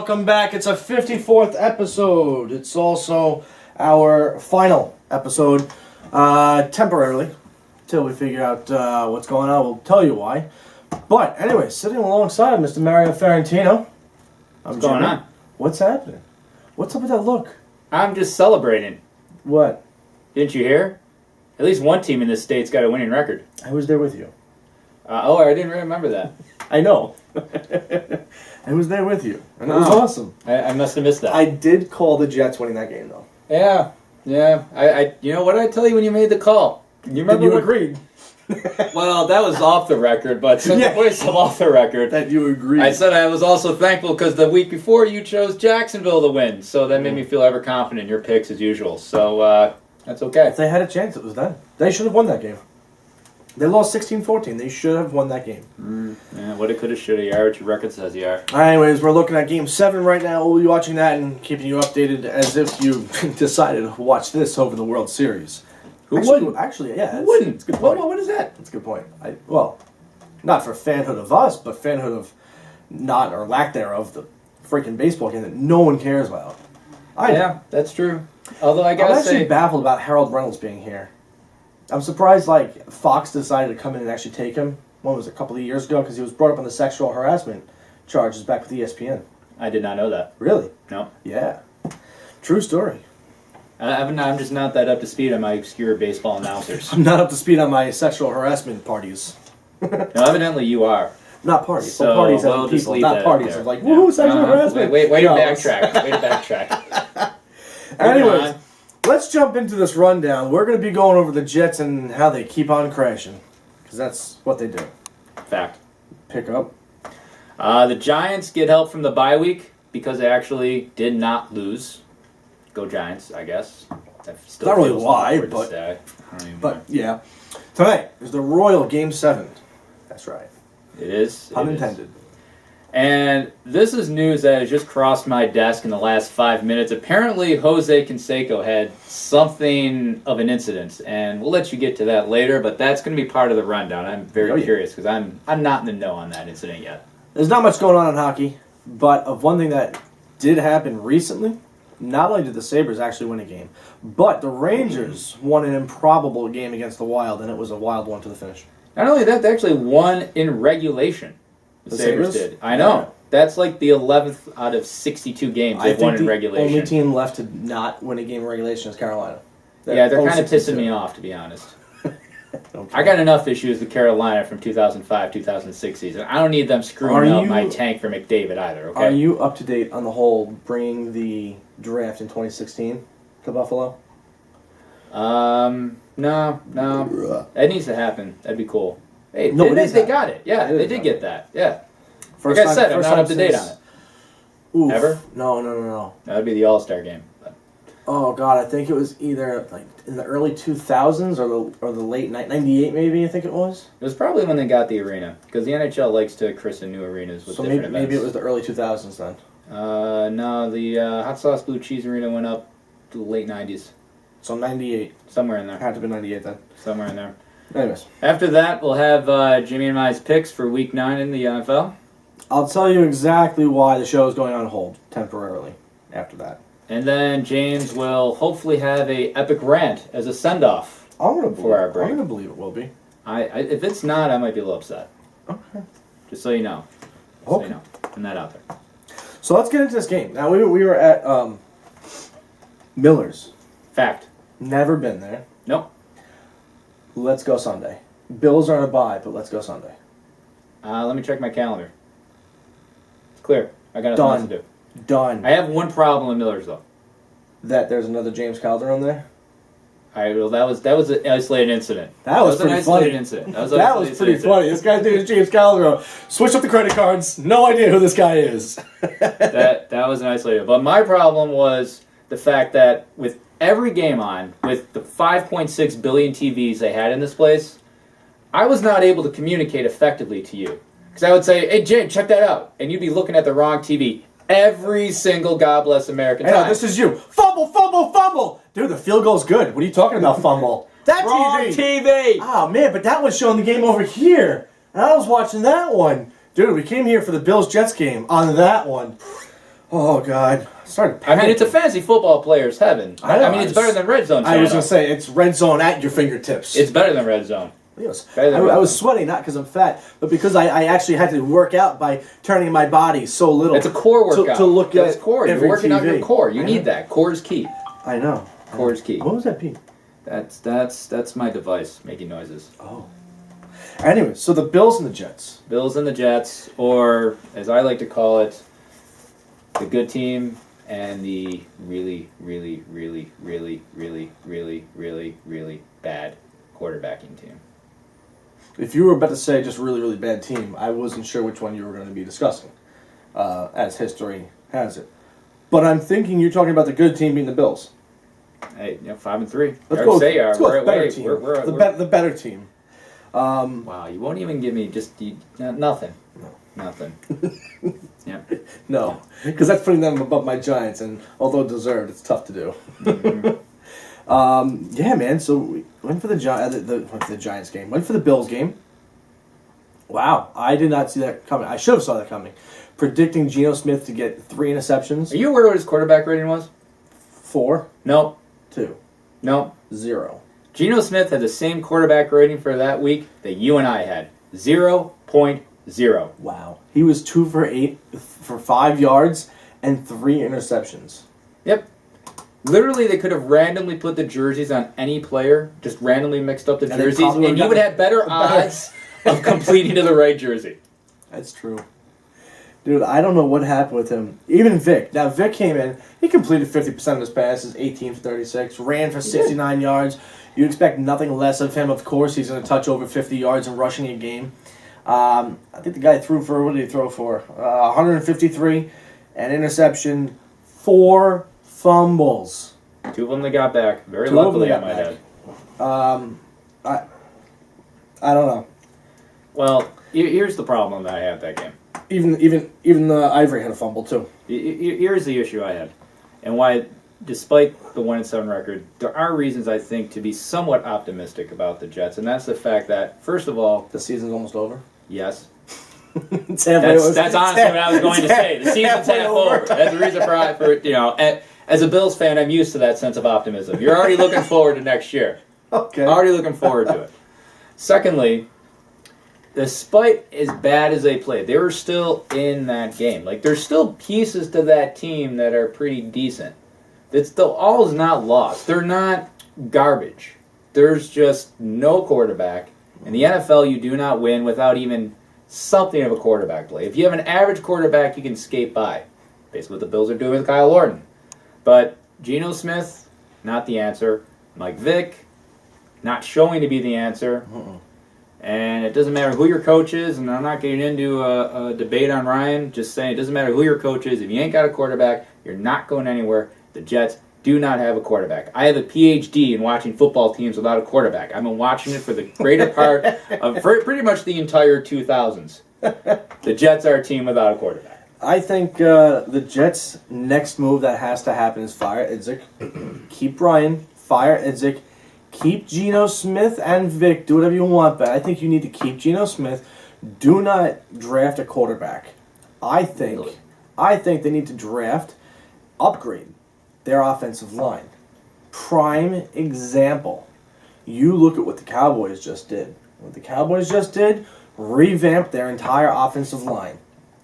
welcome back. It's our 54th episode. It's also our final episode, temporarily, till we figure out what's going on. We'll tell you why. But anyway, sitting alongside Mr. Mario Ferrantino. What's going on? What's happening? What's up with that look? I'm just celebrating. What? Didn't you hear? At least one team in this state's got a winning record. I was there with you. I didn't remember that. I know. I was there with you. And it was awesome. I must have missed that. I did call the Jets winning that game, though. Yeah. I you know what did I tell you when you made the call? You remember you agreed. Well, that was off the record, but since the voice of off the record, that you agreed. I said I was also thankful because the week before you chose Jacksonville to win, so that made me feel ever confident in your picks as usual. So that's okay. If they had a chance, it was them. They should have won that game. They lost 16-14. They should have won that game. Yeah, what it could have, should have. You are what your record says you are. Anyways, we're looking at Game 7 right now. We'll be watching that and keeping you updated as if you decided to watch this over the World Series. Who wouldn't? Actually, yeah. Who wouldn't? It's a good point. Well, what is that? That's a good point. Well, not for fanhood of us, but fanhood of not, or lack thereof, the freaking baseball game that no one cares about. Yeah, that's true. Although I'm actually baffled about Harold Reynolds being here. I'm surprised, Fox decided to come in and actually take him. When was it, a couple of years ago? Because he was brought up on the sexual harassment charges back with ESPN. I did not know that. Really? No. Yeah. True story. I'm just not that up to speed on my obscure baseball announcers. I'm not up to speed on my sexual harassment parties. No, evidently you are. Not parties. So, parties well, as just people. leave Not that parties. there. It's like, woohoo, sexual harassment. Wait to backtrack. Way to backtrack. Anyways, let's jump into this rundown. We're going to be going over the Jets and how they keep on crashing. Because that's what they do. Fact. Pick up. The Giants get help from the bye week because they actually did not lose. Go Giants, I guess. Not really why, but yeah. Tonight is the Royal Game 7. That's right. It is. Pun intended. And this is news that has just crossed my desk in the last 5 minutes. Apparently, Jose Canseco had something of an incident, and we'll let you get to that later, but that's going to be part of the rundown. I'm very curious because I'm not in the know on that incident yet. There's not much going on in hockey, but of one thing that did happen recently, not only did the Sabres actually win a game, but the Rangers won an improbable game against the Wild, and it was a wild one to the finish. Not only that, they actually won in regulation. The Sabres did. I know. Yeah. That's like the 11th out of 62 games they've won in regulation. The only team left to not win a game in regulation is Carolina. They're kind of pissing me off, to be honest. Okay. I got enough issues with Carolina from 2005, 2006 season. I don't need them screwing up my tank for McDavid either, okay? Are you up to date on the whole bringing the draft in 2016 to Buffalo? No. That needs to happen. That'd be cool. Hey, no, they got it. Yeah, they did get that. Yeah. First like I said, I'm not up to date on it. Oof. Ever? No. That'd be the All-Star game. Oh, God, I think it was either in the early 2000s or the late 98 maybe, I think it was. It was probably when they got the arena, because the NHL likes to christen new arenas with different events. Maybe it was the early 2000s then. No, the Hot Sauce Blue Cheese Arena went up to the late 90s. So 98. Somewhere in there. Had to be 98 then. Somewhere in there. Anyways. After that, we'll have Jimmy and my's picks for Week 9 in the NFL. I'll tell you exactly why the show is going on hold temporarily after that. And then James will hopefully have a epic rant as a send-off for our break. I'm going to believe it will be. If it's not, I might be a little upset. Okay. Just so you know. Okay. So you know. Putting that out there. So let's get into this game. Now, we were at Miller's. Fact. Never been there. Nope. Let's go Sunday. Bills are on a bye, but let's go Sunday. Let me check my calendar. It's clear. I got nothing else to do. Done. I have one problem with Miller's, though. That there's another James Calderon there? All right, well, that was an isolated incident. That was pretty an funny. Incident. That was pretty funny. This guy's name is James Calderon. Switch up the credit cards. No idea who this guy is. that was an isolated. But my problem was the fact that with every game on, with the 5.6 billion TVs they had in this place, I was not able to communicate effectively to you. Because I would say, hey, Jay, check that out. And you'd be looking at the wrong TV every single God Bless American time. Hey, this is you. Fumble, fumble, fumble. Dude, the field goal's good. What are you talking about, fumble? That wrong TV. Oh, man, but that was showing the game over here. And I was watching that one. Dude, we came here for the Bills-Jets game on that one. Oh God, I started panicking. I mean, it's a fantasy football player's heaven. I mean, it's better than Red Zone. I was going to say, it's red zone at your fingertips. It's better than Red Zone. Yes. I was sweating, not because I'm fat, but because I actually had to work out by turning my body so little. It's a core workout. To look at it's core. You're working out your core. You need that. Core is key. I know. Core is key. What was that, Pete? That's my device making noises. Oh. Anyway, so the Bills and the Jets. Bills and the Jets, or as I like to call it, the good team and the really, really, really, really, really, really, really, really bad quarterbacking team. If you were about to say just really, really bad team, I wasn't sure which one you were going to be discussing, as history has it. But I'm thinking you're talking about the good team being the Bills. Hey, 5-3. Let's go with the better team. We're the better team. Wow, you won't even give me nothing. No. Nothing. Yeah. No, because that's putting them above my Giants, and although deserved, it's tough to do. Mm-hmm. Yeah, man. So we went for the Giants game. Went for the Bills game. Wow, I did not see that coming. I should have saw that coming. Predicting Geno Smith to get 3 interceptions. Are you aware what his quarterback rating was? 4. No. 2. No. 0. Geno Smith had the same quarterback rating for that week that you and I had. 0.0. Wow. He was 2 for 8 for 5 yards and 3 interceptions. Yep. Literally, they could have randomly put the jerseys on any player, just randomly mixed up the jerseys, and you would have better odds of completing to the right jersey. That's true. Dude, I don't know what happened with him. Even Vic. Now, Vic came in. He completed 50% of his passes, 18 for 36, ran for 69 yards. You expect nothing less of him. Of course, he's going to touch over 50 yards in rushing a game. I think the guy threw for, what did he throw for? 153, an interception, 4 fumbles. 2 of them they got back. Very luckily, I might add. I don't know. Well, here's the problem that I had that game. Even Ivory had a fumble too. Here's the issue I had, and why, despite the 1-7 record, there are reasons I think to be somewhat optimistic about the Jets, and that's the fact that, first of all, the season's almost over. Yes. That's honestly what I was going to say. The season's half over. That's the reason for as a Bills fan, I'm used to that sense of optimism. You're already looking forward to next year. Okay. Already looking forward to it. Secondly, despite as bad as they played, they were still in that game. Like, there's still pieces to that team that are pretty decent. It's still all is not lost. They're not garbage. There's just no quarterback. In the NFL, you do not win without even something of a quarterback play. If you have an average quarterback, you can skate by. Basically what the Bills are doing with Kyle Orton. But Geno Smith, not the answer. Mike Vick, not showing to be the answer. And it doesn't matter who your coach is, and I'm not getting into a debate on Ryan, just saying it doesn't matter who your coach is. If you ain't got a quarterback, you're not going anywhere. The Jets do not have a quarterback. I have a PhD in watching football teams without a quarterback. I've been watching it for the greater part of pretty much the entire 2000s. The Jets are a team without a quarterback. I think the Jets' next move that has to happen is fire Idzik, keep Ryan, fire Idzik, keep Geno Smith and Vic. Do whatever you want, but I think you need to keep Geno Smith. Do not draft a quarterback. I think they need to upgrade their offensive line. Prime example. You look at what the Cowboys just did. What the Cowboys just did, revamped their entire offensive line.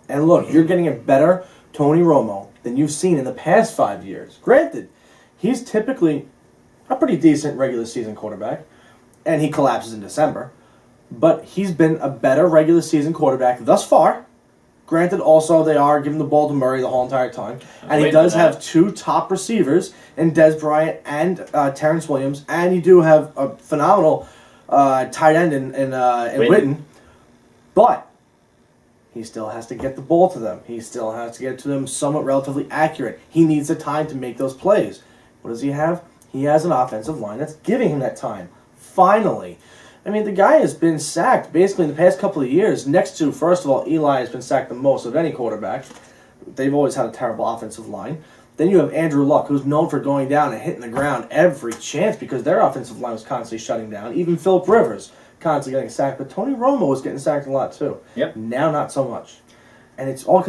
And look, you're getting a better Tony Romo than you've seen in the past 5 years. Granted, he's typically a pretty decent regular season quarterback, and he collapses in December. But he's been a better regular season quarterback thus far. Granted, also, they are giving the ball to Murray the whole entire time. And he does have 2 top receivers in Des Bryant and Terrence Williams. And you do have a phenomenal tight end in Witten. But he still has to get the ball to them. He still has to get it to them somewhat relatively accurate. He needs the time to make those plays. What does he have? He has an offensive line that's giving him that time. Finally. I mean, the guy has been sacked basically in the past couple of years. Next to, first of all, Eli has been sacked the most of any quarterback. They've always had a terrible offensive line. Then you have Andrew Luck, who's known for going down and hitting the ground every chance because their offensive line was constantly shutting down. Even Phillip Rivers constantly getting sacked. But Tony Romo was getting sacked a lot too. Yep. Now not so much. And it's all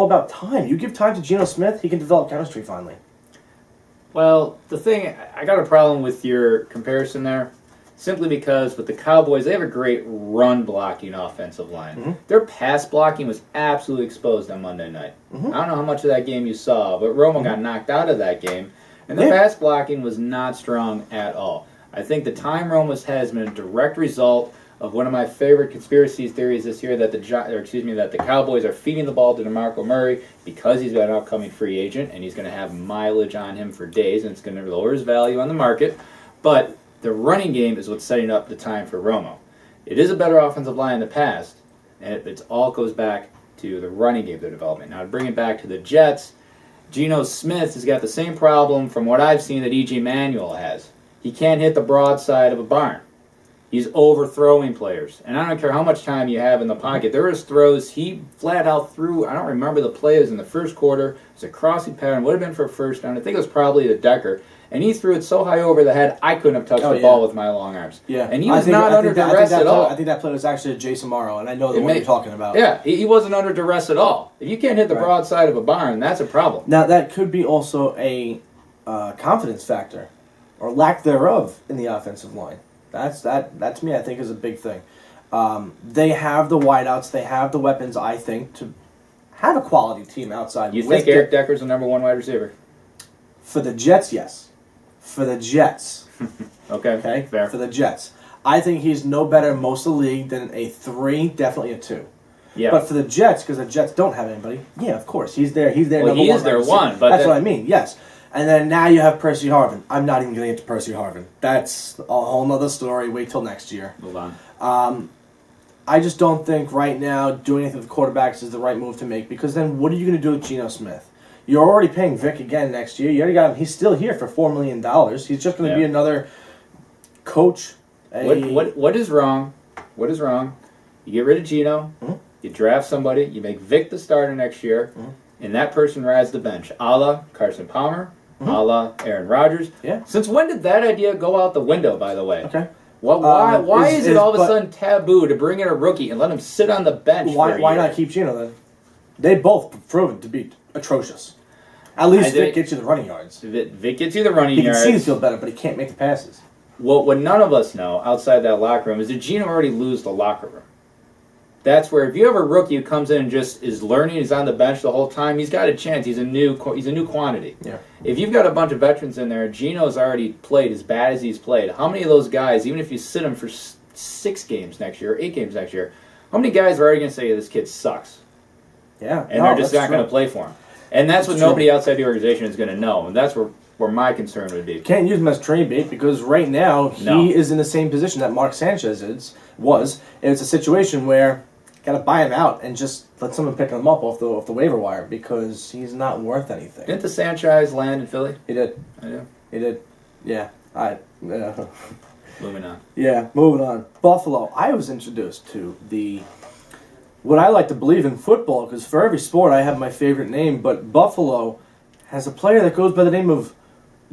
about time. You give time to Geno Smith, he can develop chemistry finally. Well, I got a problem with your comparison there, simply because with the Cowboys, they have a great run-blocking offensive line. Mm-hmm. Their pass blocking was absolutely exposed on Monday night. Mm-hmm. I don't know how much of that game you saw, but Romo got knocked out of that game, and the pass blocking was not strong at all. I think the time Romo has been a direct result of one of my favorite conspiracy theories this year, that the Cowboys are feeding the ball to DeMarco Murray because he's got an upcoming free agent and he's going to have mileage on him for days, and it's going to lower his value on the market. But the running game is what's setting up the time for Romo. It is a better offensive line in the past, and it all goes back to the running game they're developing. Now, to bring it back to the Jets, Geno Smith has got the same problem from what I've seen that E.J. Manuel has. He can't hit the broadside of a barn. He's overthrowing players. And I don't care how much time you have in the pocket. There was throws he flat out threw. I don't remember the plays in the first quarter. It was a crossing pattern. Would have been for a first down. I think it was probably to Decker. And he threw it so high over the head, I couldn't have touched the ball with my long arms. Yeah. And he was not under duress at all. I think that play was actually Jason Morrow, and I know the one you're talking about. Yeah, he wasn't under duress at all. If you can't hit the broadside of a barn, that's a problem. Now, that could be also a confidence factor, or lack thereof, in the offensive line. That to me, I think, is a big thing. They have the wideouts, they have the weapons, I think, to have a quality team outside. You think Eric Decker's the number one wide receiver? For the Jets, yes. For the Jets. Okay, fair. For the Jets. I think he's no better in most of the league than a 3, definitely a 2. Yeah. But for the Jets, because the Jets don't have anybody, yeah, of course. He's there. He's there. Well, he is their one. But that's what I mean, yes. And then now you have Percy Harvin. I'm not even going to get to Percy Harvin. That's a whole nother story. Wait till next year. Move on. I just don't think right now doing anything with quarterbacks is the right move to make, because then what are you going to do with Geno Smith? You're already paying Vic again next year. You already got him. He's still here for $4 million. He's just going to be another coach. What is wrong? What is wrong? You get rid of Geno. Mm-hmm. You draft somebody. You make Vic the starter next year. Mm-hmm. And that person rides the bench, a la Carson Palmer, a la Aaron Rodgers. Yeah. Since when did that idea go out the window, by the way? Okay. Why is it all of a sudden taboo to bring in a rookie and let him sit on the bench for a year? Why not keep Geno then? They both proven to be atrocious. At least Vic gets you the running yards. Vic gets you the running yards. He can see the field better, but he can't make the passes. Well, what none of us know outside that locker room is that Geno already lose the locker room. That's where if you have a rookie who comes in and just is learning, is on the bench the whole time, he's got a chance. He's a new quantity. Yeah. If you've got a bunch of veterans in there, Geno's already played as bad as he's played. How many of those guys, even if you sit him for 6 games next year, 8 games next year, how many guys are already going to say this kid sucks? Yeah. And they're just not going to play for him. And that's what nobody outside the organization is going to know. And that's where my concern would be. Can't use him as trade bait, because right now he is in the same position that Mark Sanchez was. And it's a situation where got to buy him out and just let someone pick him up off the waiver wire, because he's not worth anything. Didn't the Sanchez land in Philly? He did. I do. He did. Yeah. Moving on. Yeah, moving on. Buffalo. I was introduced to what I like to believe in football, because for every sport I have my favorite name, but Buffalo has a player that goes by the name of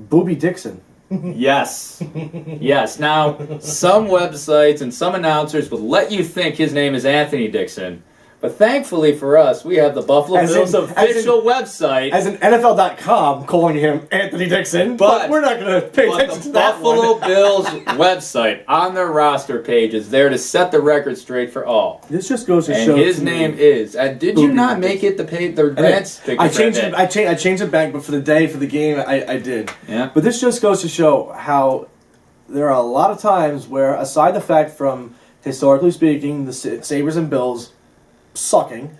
Boobie Dixon. Yes. Yes. Now, some websites and some announcers will let you think his name is Anthony Dixon. But thankfully for us, we have the Buffalo Bills official website. As in NFL.com calling him Anthony Dixon, but we're not going to pay attention to that the Buffalo Bills website on their roster page is there to set the record straight for all. This just goes to show. And his name is. Did you not make it the Rant picture? I changed it back, but for the game, I did. Yeah. But this just goes to show how there are a lot of times where, aside the fact from, historically speaking, the Sabres and Bills sucking,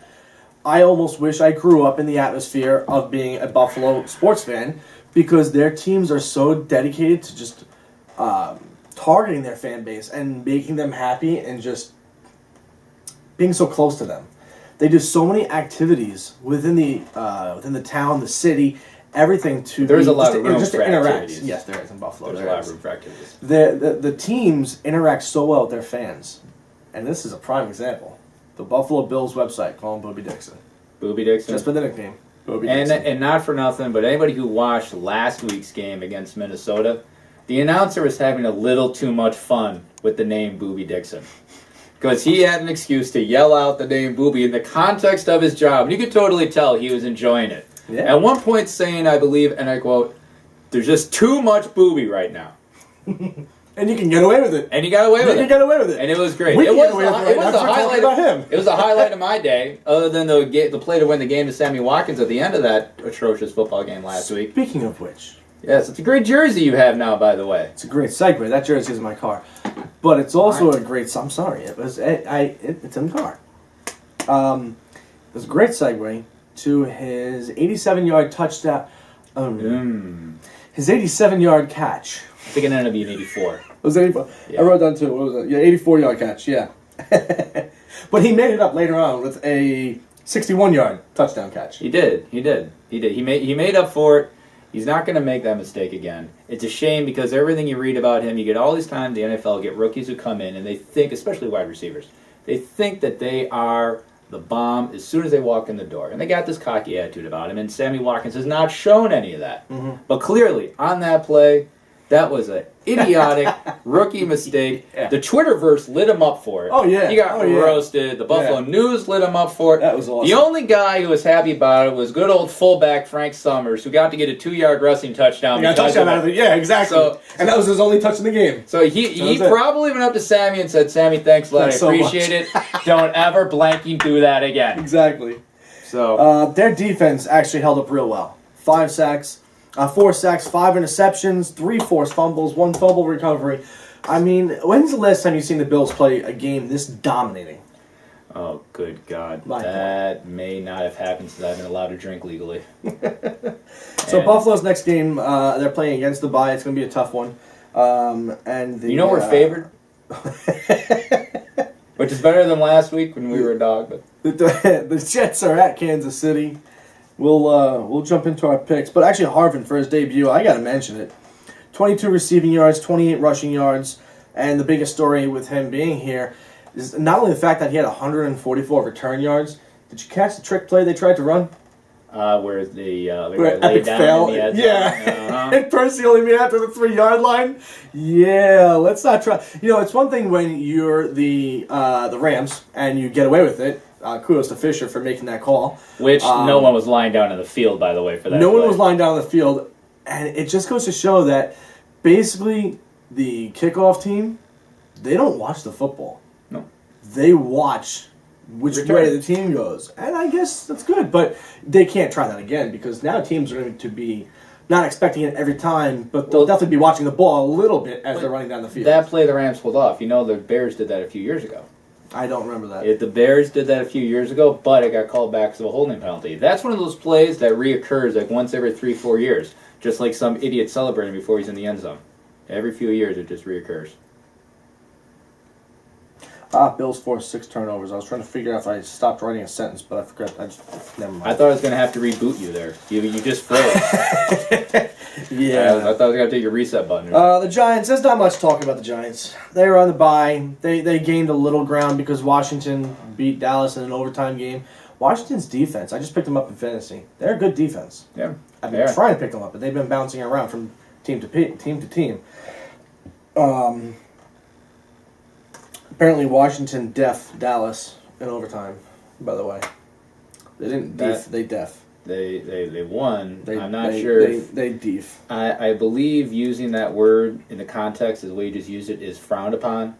I almost wish I grew up in the atmosphere of being a Buffalo sports fan, because their teams are so dedicated to just targeting their fan base and making them happy and just being so close to them. They do so many activities within the town, the city, everything to There's a lot of room just for to interact. activities. Yes, there is in Buffalo. There's a lot of room for activities. The teams interact so well with their fans, and this is a prime example. The Buffalo Bills website, call him Boobie Dixon. Boobie Dixon. Just for the nickname. Boobie Dixon. And not for nothing, but anybody who watched last week's game against Minnesota, the announcer was having a little too much fun with the name Boobie Dixon. Because he had an excuse to yell out the name Booby in the context of his job. And you could totally tell he was enjoying it. Yeah. At one point saying, I believe, and I quote, "There's just too much Booby right now." And you can get away with it. And he got away with it. You get away with it. And it was great. We It can was get away with it it right was now the 'cause we're talking highlight about him. It was the highlight of my day, other than the play to win the game to Sammy Watkins at the end of that atrocious football game last week. Speaking of which, Yes, it's a great jersey you have now, by the way. it's a great segue. That jersey is in my car, but it's also a great. I'm sorry, it's in the car. It's a great segue to his 87-yard touchdown. His 87-yard catch. I think it ended up being 84. Was it 84? Yeah. I wrote down too. What was it? Yeah, 84-yard catch. Yeah, but he made it up later on with a 61-yard touchdown catch. He did. He made up for it. He's not going to make that mistake again. It's a shame because everything you read about him, you get all these times the NFL get rookies who come in and they think, especially wide receivers, they think that they are the bomb as soon as they walk in the door. And they got this cocky attitude about him, and Sammy Watkins has not shown any of that. Mm-hmm. But clearly, on that play, that was an idiotic rookie mistake. Yeah. The Twitterverse lit him up for it. Oh, yeah. He got roasted. The Buffalo News lit him up for it. That was awesome. The only guy who was happy about it was good old fullback Frank Summers, who got to get a 2-yard rushing touchdown. He got a touchdown out of it. Yeah, exactly. And that was his only touch in the game. So he probably went up to Sammy and said, "Sammy, thanks a lot. I appreciate it. Don't ever blanking do that again." Exactly. So their defense actually held up real well. 5 sacks. 4 sacks, 5 interceptions, 3 forced fumbles, 1 fumble recovery. I mean, when's the last time you've seen the Bills play a game this dominating? oh, good God. My That may not have happened since I've been allowed to drink legally. So Buffalo's next game, they're playing against the bye. It's going to be a tough one. You know we're favored? Which is better than last week when we were a dog. But The Jets are at Kansas City. We'll jump into our picks. But actually, Harvin, for his debut, I got to mention it. 22 receiving yards, 28 rushing yards. And the biggest story with him being here is not only the fact that he had 144 return yards. Did you catch the trick play they tried to run? where they Where lay epic down fail. in the end Yeah. zone. And Percy only made after the 3-yard line. Yeah, let's not try. You know, it's one thing when you're the Rams and you get away with it. Kudos to Fisher for making that call. Which no one was lying down in the field, by the way, for that. No play. one was lying down in the field, and it just goes to show that basically the kickoff team, they don't watch the football. No. They watch which way the team goes. And I guess that's good, but they can't try that again because now teams are going to be not expecting it every time, but they'll definitely be watching the ball a little bit as they're running down the field. That play the Rams pulled off. You know, the Bears did that a few years ago. I don't remember that. The Bears did that a few years ago, but it got called back to a holding penalty. That's one of those plays that reoccurs like once every 3-4 years, just like some idiot celebrating before he's in the end zone. Every few years, it just reoccurs. Bills forced 6 turnovers. I was trying to figure out if I stopped writing a sentence, but I forgot. Never mind. I thought I was going to have to reboot you there. You just froze. Yeah. I thought I was going to take your reset button. The Giants, there's not much talking about the Giants. They were on the bye. They gained a little ground because Washington beat Dallas in an overtime game. Washington's defense, I just picked them up in fantasy. They're a good defense. Yeah, I've been trying to pick them up, but they've been bouncing around from team to team. Apparently Washington def Dallas in overtime, by the way. They didn't def, they def. They won. I'm not sure. They def. I believe using that word in the context as the way you just used it is frowned upon.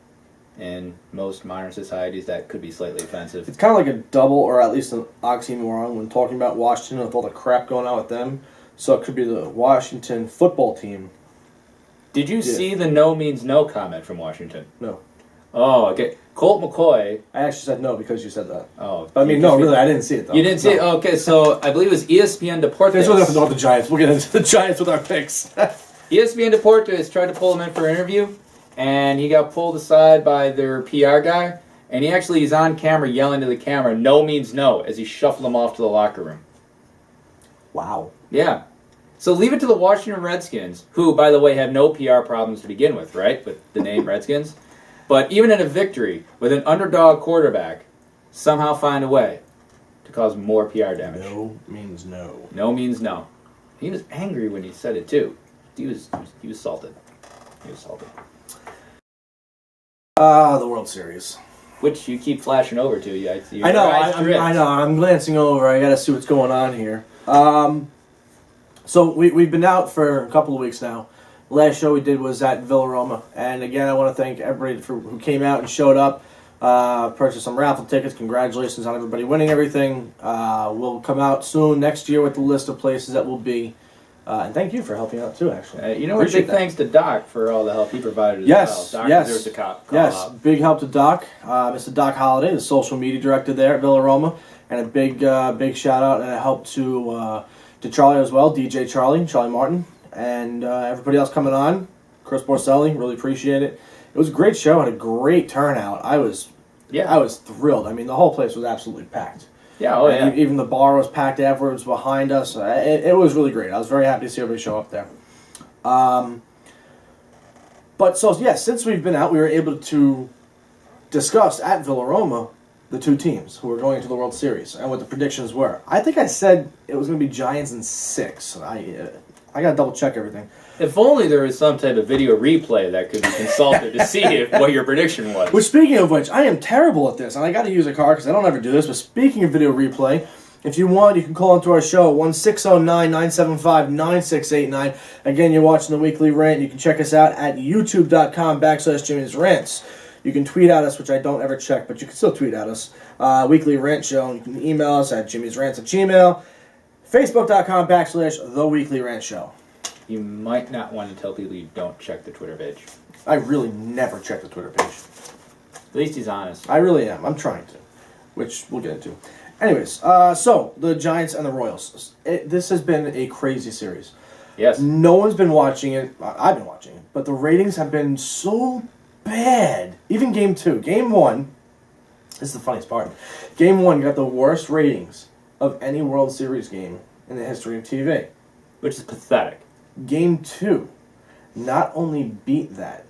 In most modern societies, that could be slightly offensive. It's kind of like a double, or at least an oxymoron, when talking about Washington with all the crap going on with them. So it could be the Washington football team. Did you see the no means no comment from Washington? No. Oh, okay. Colt McCoy. I actually said no because you said that. Oh. But I mean, no, really, I didn't see it, though. You didn't see it? Okay, so I believe it was ESPN Deportes. There's nothing about the Giants. We'll get into the Giants with our picks. ESPN Deportes tried to pull him in for an interview, and he got pulled aside by their PR guy, and he actually is on camera yelling to the camera, no means no, as he shuffled him off to the locker room. Wow. Yeah. So leave it to the Washington Redskins, who, by the way, have no PR problems to begin with, right, with the name Redskins. But even in a victory with an underdog quarterback, somehow find a way to cause more PR damage. No means no. No means no. He was angry when he said it, too. He was salted. He was salted. The World Series. which you keep flashing over to. Your I know. eyes drift. I know. I'm glancing over. I got to see what's going on here. So we've been out for a couple of weeks now. The last show we did was at Villaroma, and again, I want to thank everybody who came out and showed up. Purchased some raffle tickets. Congratulations on everybody winning everything. We'll come out soon next year with the list of places that will be. And thank you for helping out too, actually. Big thanks to Doc for all the help he provided yes, as well. Doc yes, deserves a call yes. out. Big help to Doc, Mr. Doc Holliday, the social media director there at Villaroma, and a big shout out and a help to Charlie as well, DJ Charlie Martin, and everybody else coming on. Chris Borselli, really appreciate it. It was a great show, had a great turnout. I was thrilled. I mean, the whole place was absolutely packed. Yeah, Even the bar was packed afterwards behind us. It was really great. I was very happy to see everybody show up there. Since we've been out, we were able to discuss at Villaroma the two teams who were going into the World Series and what the predictions were. I think I said it was going to be Giants in 6. I got to double check everything. If only there was some type of video replay that could be consulted to see what your prediction was. Which, speaking of which, I am terrible at this, and I got to use a card because I don't ever do this. But speaking of video replay, if you want, you can call into our show 1-609-975-9689. Again, you're watching the Weekly Rant. You can check us out at youtube.com/Jimmy's Rants. You can tweet at us, which I don't ever check, but you can still tweet at us. Weekly Rant Show. You can email us at jimmysrants@gmail. Facebook.com/The Weekly Rant Show. You might not want to tell people you don't check the Twitter page. I really never check the Twitter page. At least he's honest. I really am. I'm trying to, which we'll get into. Anyways, so the Giants and the Royals. This has been a crazy series. Yes. No one's been watching it. I've been watching it. But the ratings have been so bad. Even Game 2. Game 1, this is the funniest part. Game 1 got the worst ratings of any World Series game in the history of TV. Which is pathetic. Game 2 not only beat that,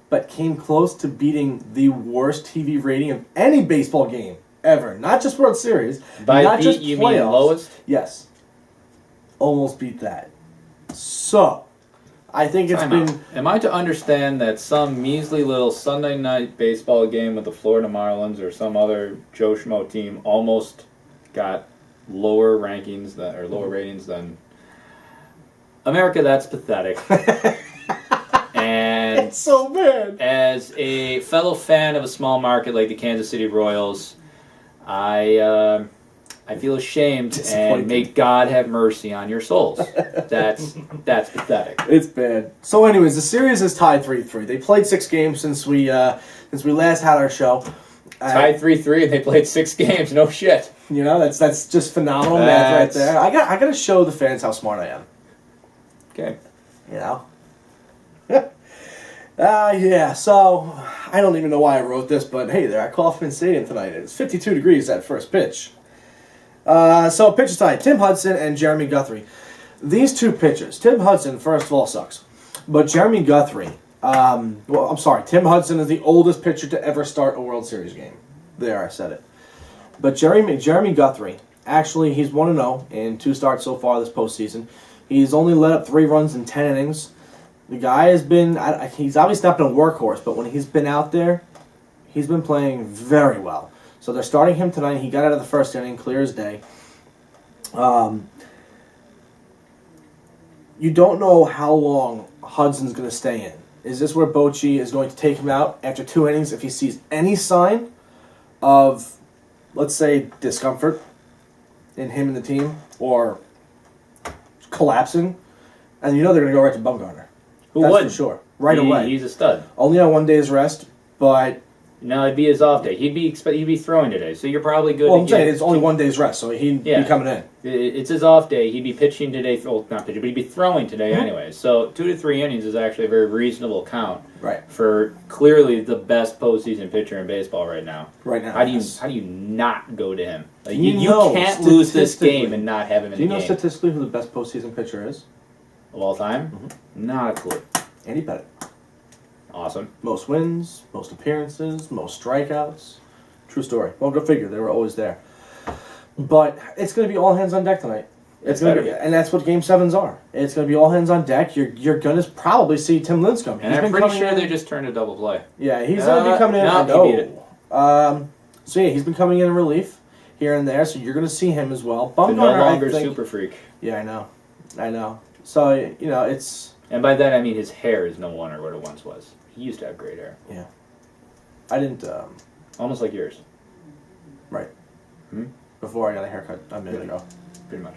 but came close to beating the worst TV rating of any baseball game ever. Not just World Series. By not beat, just you playoffs. mean lowest? Yes. Almost beat that. So, I think it's been... Am I to understand that some measly little Sunday night baseball game with the Florida Marlins or some other Joe Schmo team almost got lower rankings or lower ratings than America? That's pathetic. And it's so bad. As a fellow fan of a small market like the Kansas City Royals, I feel ashamed, and may God have mercy on your souls. That's pathetic. It's bad. So, anyways, the series is tied 3-3. They played 6 games since we last had our show. Tied 3-3, and they played 6 games. No shit. You know, that's just phenomenal math right there. I got to show the fans how smart I am. Okay. You know. Yeah. So I don't even know why I wrote this, but hey, they're at Kauffman Stadium tonight. It's 52 degrees at first pitch. So pitchers tied: Tim Hudson and Jeremy Guthrie. These two pitchers. Tim Hudson, first of all, sucks, but Jeremy Guthrie. Tim Hudson is the oldest pitcher to ever start a World Series game. There, I said it. But Jeremy Guthrie, actually, he's 1-0 in 2 starts so far this postseason. He's only let up 3 runs in 10 innings. The guy has been, he's obviously not been a workhorse, but when he's been out there, he's been playing very well. So they're starting him tonight. He got out of the first inning, clear as day. You don't know how long Hudson's going to stay in. Is this where Bochy is going to take him out after 2 innings if he sees any sign of, let's say, discomfort in him and the team, or collapsing? And you know they're going to go right to Bumgarner. Who would? For sure. Right away. He's a stud. Only on 1 day's rest, but... No, it'd be his off day. He'd be throwing today, so you're probably good. Well, I'm saying it's only 1 day's rest, so he'd be coming in. It's his off day. He'd be pitching today. Well, not pitching, but he'd be throwing today anyway. So 2 to 3 innings is actually a very reasonable count. Right. For clearly the best postseason pitcher in baseball right now. Right now. How do you not go to him? Like, you can't lose this game and not have him in the game. Do you know statistically who the best postseason pitcher is? Of all time? Mm-hmm. Not a clue. Andy Pettitte. Awesome. Most wins, most appearances, most strikeouts. True story. Well, go figure. They were always there. But it's going to be all hands on deck tonight. It's going to be, and that's what Game 7s are. It's going to be all hands on deck. You're going to probably see Tim Lincecum. And I'm pretty sure they just turned a double play. Yeah, he's going to be coming in. No, he beat it. So yeah, he's been coming in relief here and there, so you're going to see him as well. But no Bumgarner, longer I think, super freak. Yeah, I know. So, it's... And by that I mean his hair is no longer what it once was. He used to have great hair. Yeah. I didn't... Almost like yours. Right. Hmm? Before I got a haircut a minute ago. Pretty much.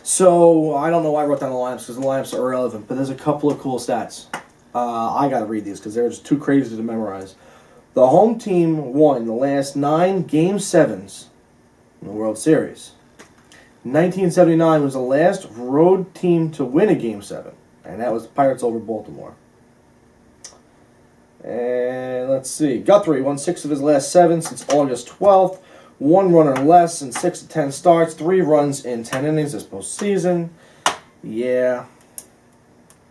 So, I don't know why I wrote down the lineups, because the lineups are irrelevant, but there's a couple of cool stats. I got to read these, because they're just too crazy to memorize. The home team won the last 9 Game 7s in the World Series. 1979 was the last road team to win a Game 7, and that was the Pirates over Baltimore. And let's see. Guthrie won 6 of his last 7 since August 12th. 1 run or less in 6 of 10 starts. 3 runs in 10 innings this postseason. Yeah.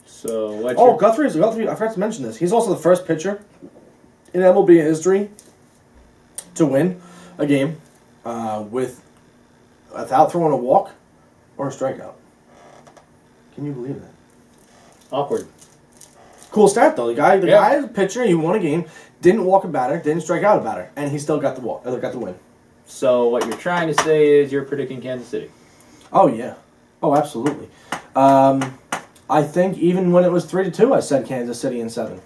So what? Guthrie, I forgot to mention this. He's also the first pitcher in MLB history to win a game without throwing a walk or a strikeout. Can you believe that? Awkward. Cool stat though. The guy is a pitcher. He won a game, didn't walk a batter, didn't strike out a batter, and he still got the win. So what you're trying to say is you're predicting Kansas City. Oh yeah. Oh, absolutely. I think even when it was 3-2, I said Kansas City in 7.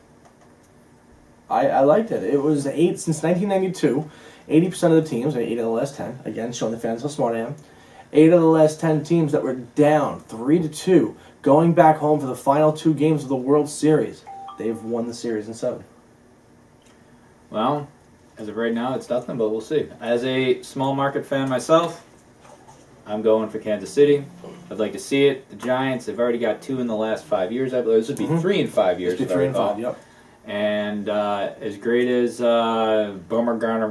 I liked it. It was 8 since 1992. 80% of the teams, 8 of the last 10, again, showing the fans how smart I am. 8 of the last 10 teams that were down 3-2, going back home for the final 2 games of the World Series, they've won the series in 7. Well, as of right now, it's nothing, but we'll see. As a small market fan myself, I'm going for Kansas City. I'd like to see it. The Giants, they've already got 2 in the last 5 years. I believe this would be 3 in 5 years. This would be 3 in 5, yep. And as great as Bumgarner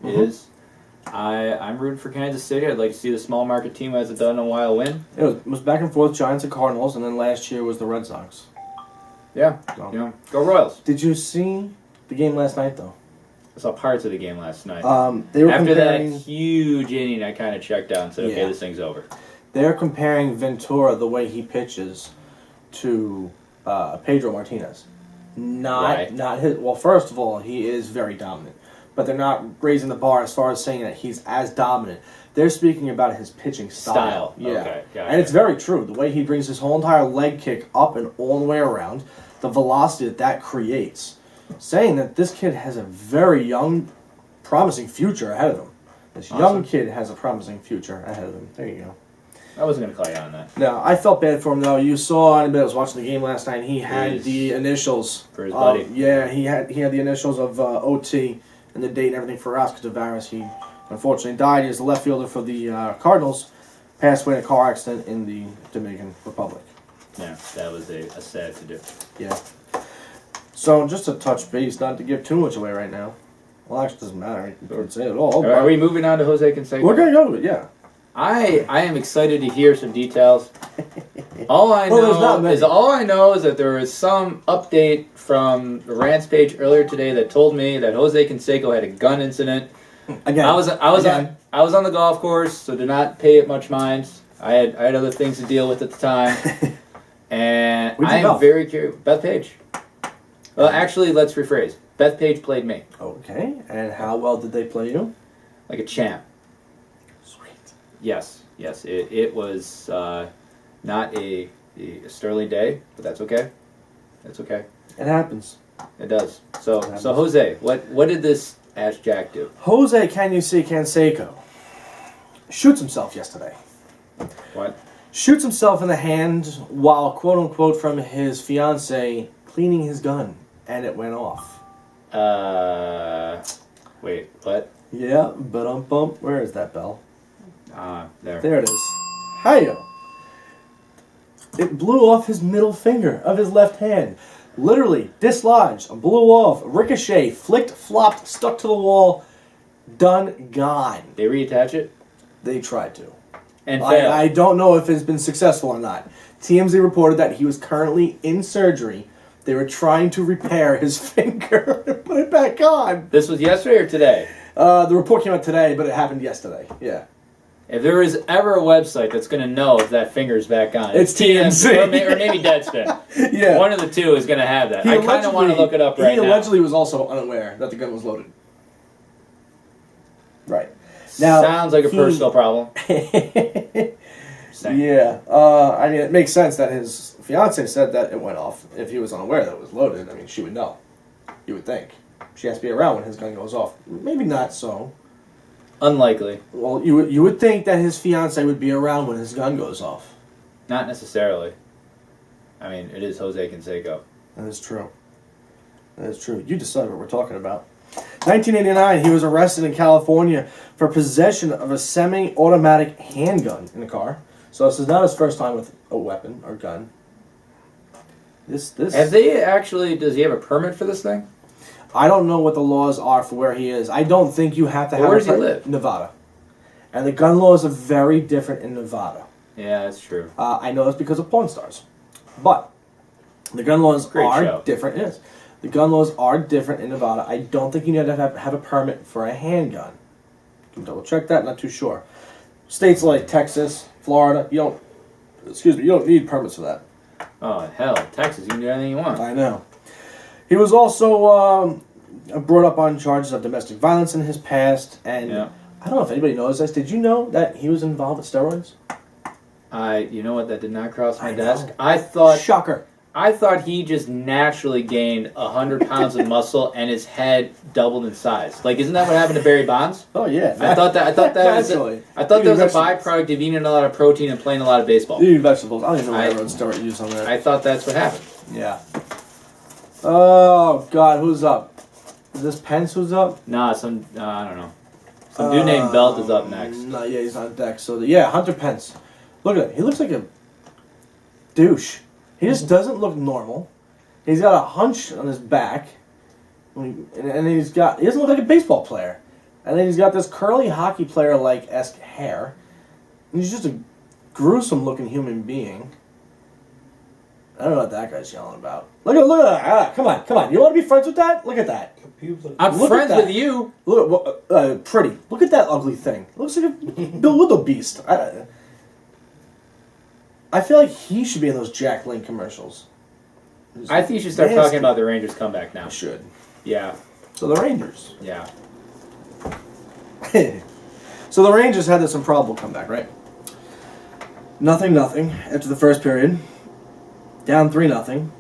is, I'm rooting for Kansas City. I'd like to see the small market team, as it's done in a while, win. It was back and forth, Giants and Cardinals, and then last year was the Red Sox. Yeah, go Royals. Did you see the game last night, though? I saw parts of the game last night. They were After that huge inning, I kind of checked out and said, okay, this thing's over. They're comparing Ventura, the way he pitches, to Pedro Martinez. Not his. Well, first of all, he is very dominant, but they're not raising the bar as far as saying that he's as dominant. They're speaking about his pitching style. Yeah, okay, and it's very true. The way he brings his whole entire leg kick up and all the way around, the velocity that creates, saying that this kid has a very young, promising future ahead of him. This young kid has a promising future ahead of him. There you go. I wasn't going to call you on that. No, I felt bad for him, though. You saw, I was watching the game last night, he had the initials. For his buddy. Yeah, he had the initials of OT and the date and everything for Oscar Tavares. He unfortunately died. He was the left fielder for the Cardinals. Passed away in a car accident in the Dominican Republic. Yeah, that was a sad to do. Yeah. So, just to touch base, not to give too much away right now. Well, actually, it doesn't matter. You can say it all. Are we moving on to Jose Canseco? We're going to go to it, yeah. I am excited to hear some details. All I know is that there was some update from the Rant's page earlier today that told me that Jose Canseco had a gun incident. Again, I was on the golf course, so did not pay it much mind. I had other things to deal with at the time, and I am very curious. Beth Page. Well, actually, let's rephrase. Beth Page played me. Okay, and how well did they play you? Like a champ. Yes. It was not a sterling day, but that's okay. That's okay. It happens. It does. So Jose, what did this Ash Jack do? Jose Canseco shoots himself yesterday. What? Shoots himself in the hand while, quote unquote, from his fiance cleaning his gun, and it went off. Wait, what? Yeah, bump. Where is that bell? There. There it is. Hiya! It blew off his middle finger of his left hand. Literally, dislodged, blew off, ricochet, flicked, flopped, stuck to the wall, done, gone. They reattach it? They tried to. And failed. I don't know if it's been successful or not. TMZ reported that he was currently in surgery. They were trying to repair his finger and put it back on. This was yesterday or today? The report came out today, but it happened yesterday. Yeah. If there is ever a website that's going to know if that finger's back on, it's TMZ. Or maybe Deadspin. Yeah. One of the two is going to have that. I kind of want to look it up right now. He allegedly was also unaware that the gun was loaded. Right. Now, sounds like a personal problem. Yeah. I mean, it makes sense that his fiance said that it went off. If he was unaware that it was loaded, I mean, she would know. You would think. She has to be around when his gun goes off. Maybe not so. Unlikely. Well, you would think that his fiance would be around when his gun goes off. Not necessarily. I mean, it is Jose Canseco. That is true. That is true. You decide what we're talking about. 1989, he was arrested in California for possession of a semi-automatic handgun in a car. So this is not his first time with a weapon or gun. This. Have they actually? Does he have a permit for this thing? I don't know what the laws are for where he is. I don't think you have to have. Where does he live? Nevada, and the gun laws are very different in Nevada. Yeah, that's true. I know that's because of porn stars, but the gun laws are different. Yes, the gun laws are different in Nevada. I don't think you need to have a permit for a handgun. You can double check that. Not too sure. States like Texas, Florida, you don't need permits for that. Oh hell, Texas, you can do anything you want. I know. He was also brought up on charges of domestic violence in his past, and I don't know if anybody knows this. Did you know that he was involved with steroids? You know what? That did not cross my desk. I thought. Shocker. I thought he just naturally gained 100 pounds of muscle and his head doubled in size. Like, isn't that what happened to Barry Bonds? Oh yeah. I thought that was a byproduct of eating a lot of protein and playing a lot of baseball. Eating vegetables. I don't even know why everyone's steroid use on that. I thought that's what happened. Yeah. Oh God, who's up? Is this Pence who's up? Nah, I don't know. Some dude named Belt is up next. No, yeah, he's on deck. So Hunter Pence. Look at him. He looks like a douche. He just doesn't look normal. He's got a hunch on his back, and he doesn't look like a baseball player. And then he's got this curly hockey player-like esque hair. And he's just a gruesome looking human being. I don't know what that guy's yelling about. Look at that! Come on! You want to be friends with that? Look at that. I'm friends with you. Look, pretty. Look at that ugly thing. Looks like a Bill Widow beast. I feel like he should be in those Jack Link commercials. I think you should start talking about the Rangers' comeback now. I should. Yeah. So the Rangers. Yeah. So the Rangers had this improbable comeback, right? Nothing after the first period. Down 3-0.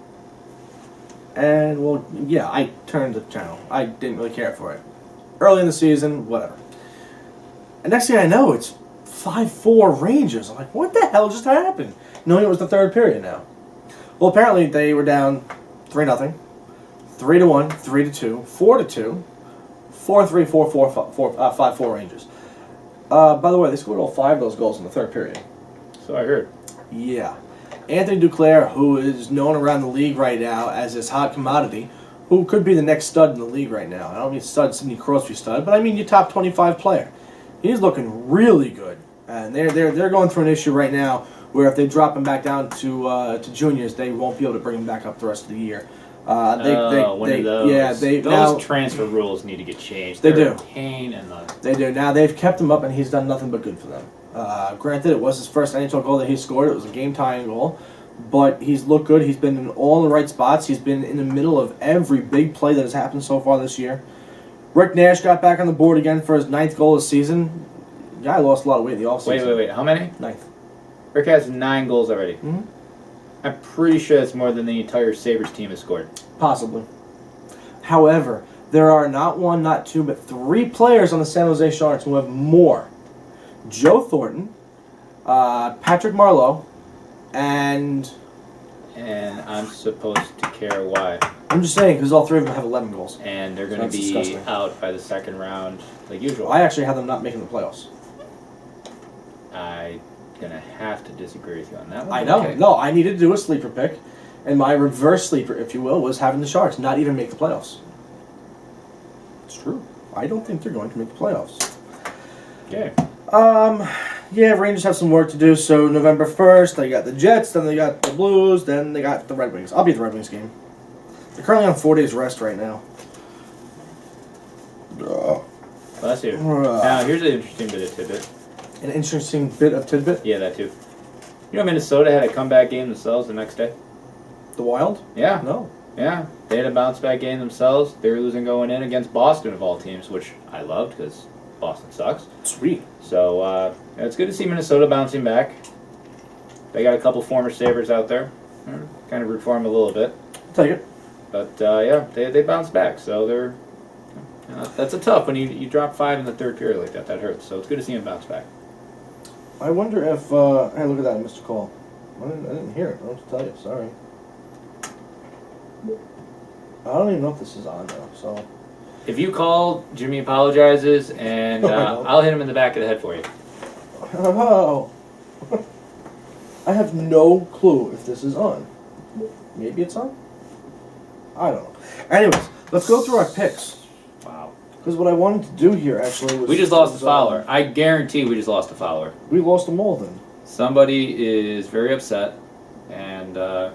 And, well, yeah, I turned the channel. I didn't really care for it. Early in the season, whatever. And next thing I know, it's 5-4 Rangers. I'm like, what the hell just happened? Knowing it was the third period now. Well, apparently they were down 3-0, 3-1, 3-2, 4-2, 4-3, 4-4, 5-4 Rangers. By the way, they scored all 5 of those goals in the third period. So I heard. Yeah. Anthony Duclair, who is known around the league right now as this hot commodity, who could be the next stud in the league right now. I don't mean stud, Sidney Crosby stud, but I mean your top 25 player. He's looking really good. And they're going through an issue right now where if they drop him back down to juniors, they won't be able to bring him back up the rest of the year. Those transfer rules need to get changed. They do. They do. Now they've kept him up, and he's done nothing but good for them. Granted, it was his first NHL goal that he scored. It was a game-tying goal, but he's looked good. He's been in all the right spots. He's been in the middle of every big play that has happened so far this year. Rick Nash got back on the board again for his 9th goal of the season. Guy lost a lot of weight in the offseason. Wait. How many? 9th. Rick has 9 goals already. Mm-hmm. I'm pretty sure it's more than the entire Sabres team has scored. Possibly. However, there are not 1, not 2, but 3 players on the San Jose Sharks who have more. Joe Thornton, Patrick Marleau, and I'm supposed to care why. I'm just saying because all 3 of them have 11 goals. And they're going to be disgusting. Out by the second round, like usual. I actually have them not making the playoffs. I'm going to have to disagree with you on that one. I know. Okay. No, I needed to do a sleeper pick, and my reverse sleeper, if you will, was having the Sharks not even make the playoffs. It's true. I don't think they're going to make the playoffs. Okay. Yeah, Rangers have some work to do. So November 1st, they got the Jets, then they got the Blues, then they got the Red Wings. I'll be at the Red Wings game. They're currently on 4 days rest right now. Bless you. Now, here's an interesting bit of tidbit. An interesting bit of tidbit? Yeah, that too. You know Minnesota had a comeback game themselves the next day? The Wild? Yeah. No. Yeah. They had a bounce back game themselves. They were losing going in against Boston of all teams, which I loved because Boston sucks. Sweet. So it's good to see Minnesota bouncing back. They got a couple former Sabres out there. Kind of root for them a little bit. Take it. But yeah, they bounced back. So they're that's a tough when you drop 5 in the third period like that. That hurts. So it's good to see them bounce back. I wonder if hey, look at that, Mr. Call. I didn't hear it. I don't have to tell you. Sorry. I don't even know if this is on though. So If you call, Jimmy apologizes, and I'll hit him in the back of the head for you. oh, I have no clue if this is on. Maybe it's on. I don't know. Anyways, let's go through our picks. Wow. Because what I wanted to do here actually was... We just lost a follower. I guarantee we just lost a follower. We lost them all then. Somebody is very upset, and I'll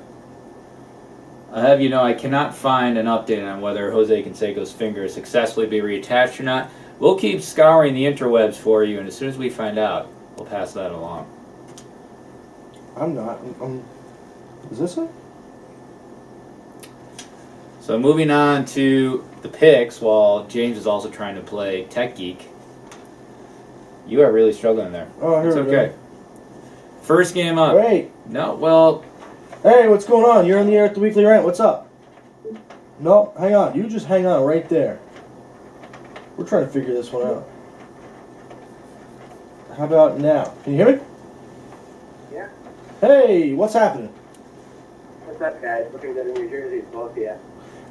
have you know I cannot find an update on whether Jose Canseco's finger is successfully be reattached or not. We'll keep scouring the interwebs for you, and as soon as we find out, we'll pass that along. I'm not. Is this it? So moving on to the picks, while James is also trying to play Tech Geek. You are really struggling there. Oh, here it's we okay. go. First game up. Wait. No, well... Hey, what's going on? You're in the air at the Weekly Rant. What's up? No, hang on. You just hang on right there. We're trying to figure this one out. How about now? Can you hear me? Yeah. Hey, what's happening? What's up, guys? Looking good in New Jersey, both of you.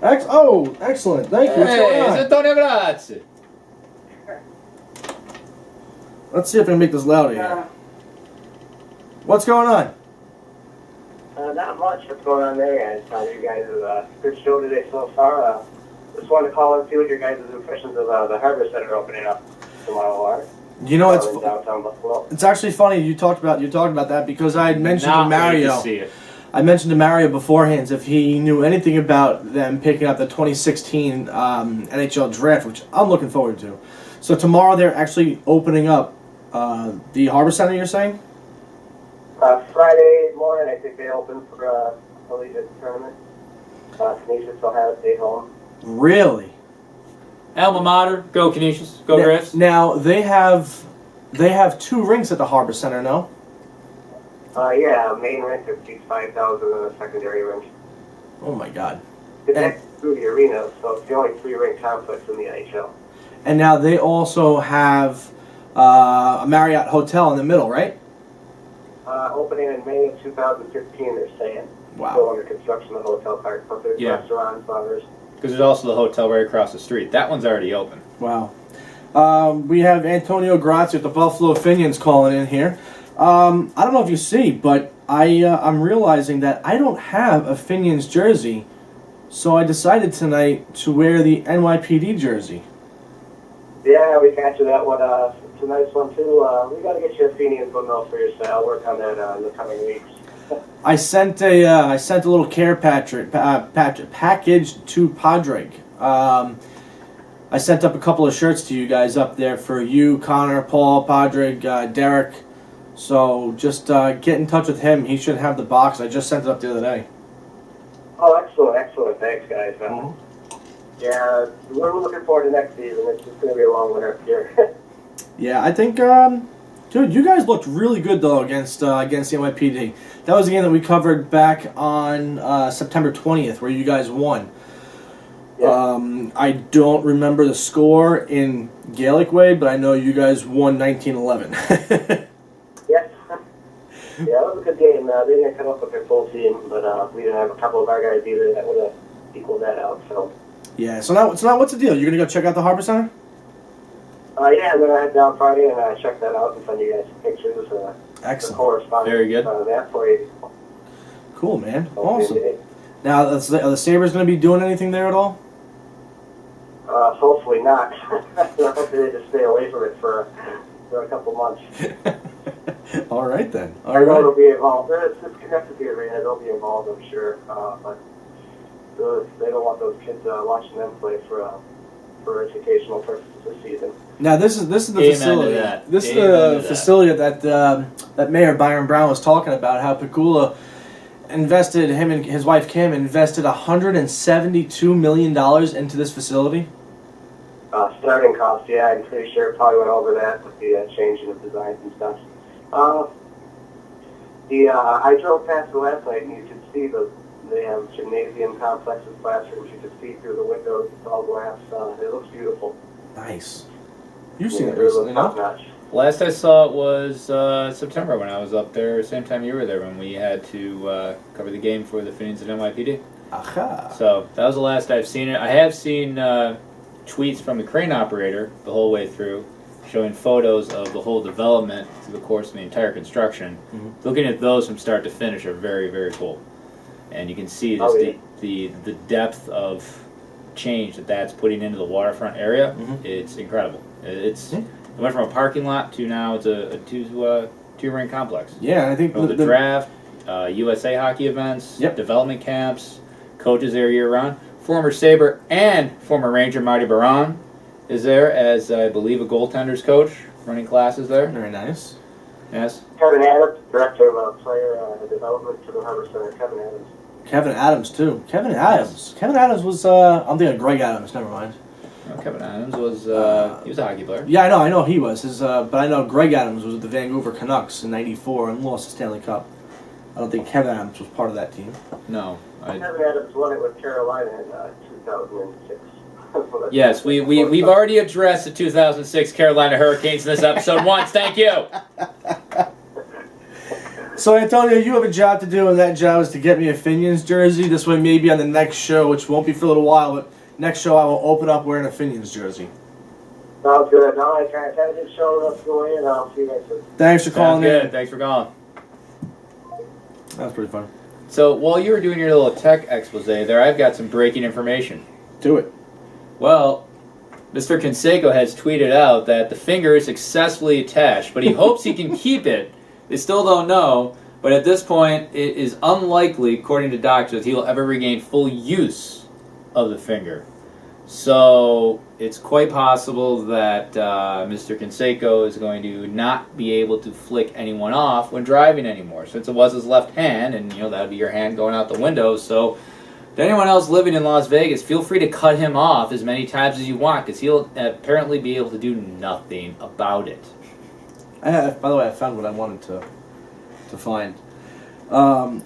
Excellent. Thank you. What's going Hey, on? it's Antonio Grazzi. Let's see if I can make this louder here. What's going on? Not much. What's going on there, guys? You guys have a good show today so far. Just wanted to call and see what your guys' impressions of the Harbor Center opening up tomorrow are. You know, in downtown Buffalo. it's actually funny you talked about that because I had mentioned to Mario. To see it. I mentioned to Mario beforehand if he knew anything about them picking up the 2016 NHL draft, which I'm looking forward to. So tomorrow they're actually opening up the Harbor Center, you're saying? Friday morning, I think they open for a collegiate tournament. Canisius will have it stay home. Really? Alma Mater, go Canisius, go Griffs. Now they have 2 rinks at the Harbor Center, no? Yeah, main rink of seats 5,000 and a secondary rink. Oh my God! Connected through the arena, so it's the only 3-rink complex in the NHL. And now they also have a Marriott hotel in the middle, right? Opening in May of 2015, they're saying. Wow. Still under construction, the hotel part, but there's Yeah. restaurants, bars. Because there's also the hotel right across the street. That one's already open. Wow. We have Antonio Grazzi with the Buffalo Finians calling in here. I don't know if you see, but I'm realizing that I don't have a Finians jersey, so I decided tonight to wear the NYPD jersey. Yeah, we got you that one. It's a nice one, too. We got to get you a Phoenix one, though, for your sale. I'll work on that in the coming weeks. I sent a little care package to Padraig. I sent up a couple of shirts to you guys up there for you, Connor, Paul, Padraig, Derek. So just get in touch with him. He should have the box. I just sent it up the other day. Oh, excellent. Thanks, guys. Yeah, we're looking forward to next season. It's just going to be a long winter here. Yeah, I think, dude, you guys looked really good though against the NYPD. That was a game that we covered back on September 20th, where you guys won. Yeah. I don't remember the score in Gaelic way, but I know you guys won 19-11. Yes. Yeah, that was a good game. They didn't come up with their full team, but we didn't have a couple of our guys either that would have equaled that out. So. Yeah. So now, what's the deal? You're gonna go check out the Harbor Center? Yeah, I'm gonna head down Friday and check that out and send you guys some pictures. Excellent. Correspondence. Very good. That for you. Cool, man. Hopefully Awesome. today. Now, are the Sabres gonna be doing anything there at all? Hopefully not. Hopefully they just stay away from it for a couple months. All right then. I know it'll be involved. It's connected to the arena. They'll be involved, I'm sure. But they don't want those kids watching them play for educational purposes this season. Now this is the Amen facility. to that. This is Amen the to that. facility that Mayor Byron Brown was talking about. How Pegula invested, him and his wife Kim invested $172 million into this facility. State starting cost, yeah, I'm pretty sure it probably went over that with the changing of designs and stuff. I drove past the last night and you could see they have gymnasium complexes, classrooms. You could see through the windows. It's all glass. It looks beautiful. Nice. You've seen it really recently, no? top-notch. Last I saw it was September when I was up there, same time you were there when we had to cover the game for the Finians and NYPD. Aha. So that was the last I've seen it. I have seen tweets from the crane operator the whole way through, showing photos of the whole development through the course of the entire construction. Mhm. Looking at those from start to finish are very, very cool. And you can see Oh, just yeah. the depth of change that's putting into the waterfront area. Mhm. It's incredible. It Yeah. went from a parking lot to now it's a two-ring complex. Yeah, I think From the draft, USA hockey events, Yep. development camps, coaches there year-round. Former Sabre and former Ranger Marty Baron is there as, I believe, a goaltender's coach, running classes there. very nice. Yes. Kevin Adams, director of player development for the Harbor Center. Kevin Adams. Kevin Adams too. Kevin Adams. Kevin Adams was. I'm thinking of Greg Adams. Never mind. Well, Kevin Adams was he was a hockey player. Yeah, I know he was. But I know Greg Adams was with the Vancouver Canucks in '94 and lost the Stanley Cup. I don't think Kevin Adams was part of that team. No. Kevin Adams won it with Carolina in 2006. Yes, we've already addressed the 2006 Carolina Hurricanes in this episode once. Thank you. So Antonio, you have a job to do, and that job is to get me a Finians jersey. This way, maybe on the next show, which won't be for a little while, but next show I will open up wearing a Finians jersey. Sounds good. No, I kind of just showed up going in. I'll see you next week. Thanks for calling Sounds good. in. Thanks for calling. That was pretty fun. So while you were doing your little tech expose there, I've got some breaking information. Do it. Well, Mr. Canseco has tweeted out that the finger is successfully attached, but he hopes he can keep it. They still don't know, but at this point, it is unlikely, according to doctors, he will ever regain full use of the finger. So it's quite possible that Mr. Canseco is going to not be able to flick anyone off when driving anymore, since it was his left hand, and that would be your hand going out the window. So to anyone else living in Las Vegas, feel free to cut him off as many times as you want, because he'll apparently be able to do nothing about it. By the way, I found what I wanted to find.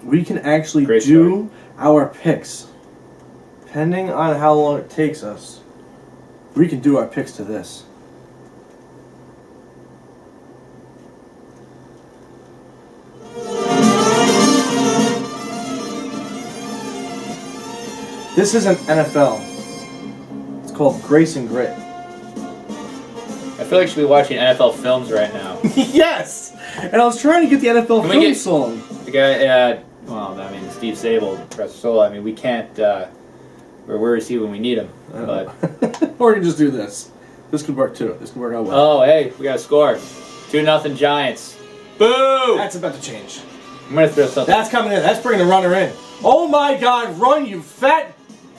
We can actually Great do our picks. Depending on how long it takes us, we can do our picks to this. This isn't NFL. It's called Grace and Grit. I feel like I should be watching NFL films right now. Yes! And I was trying to get the NFL Can we film get- song. The guy, Steve Sable, Professor Sola, we can't, where is he when we need him? But Or we can just do this. This could work too. This could work out well. oh, hey, we got a score. 2-0 Giants. Boo! That's about to change. I'm going to throw something. That's coming in. That's bringing the runner in. Oh my God! Run, you fat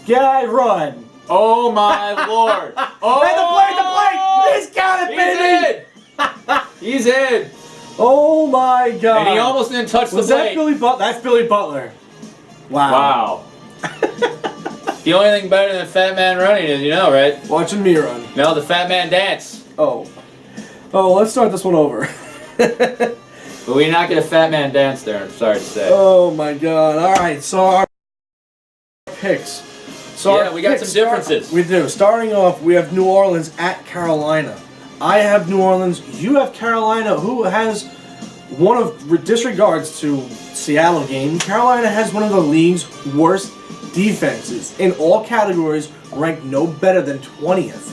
guy! Run! Oh, my Lord. Oh! Hey, the plate! He's got it, baby! He's in! Oh my God! And he almost didn't touch Was the that plate. Billy Butler? That's Billy Butler. Wow. Wow. The only thing better than a fat man running is, right? Watching me run. No, the fat man dance. Oh. Oh, let's start this one over. But we did not get a fat man dance there, I'm sorry to say. Oh my God! All right, so our picks. So Yeah, our we got picks some differences. We do. Starting off, we have New Orleans at Carolina. I have New Orleans. You have Carolina, who has one of disregards to Seattle game. Carolina has one of the league's worst defenses in all categories, ranked no better than 20th.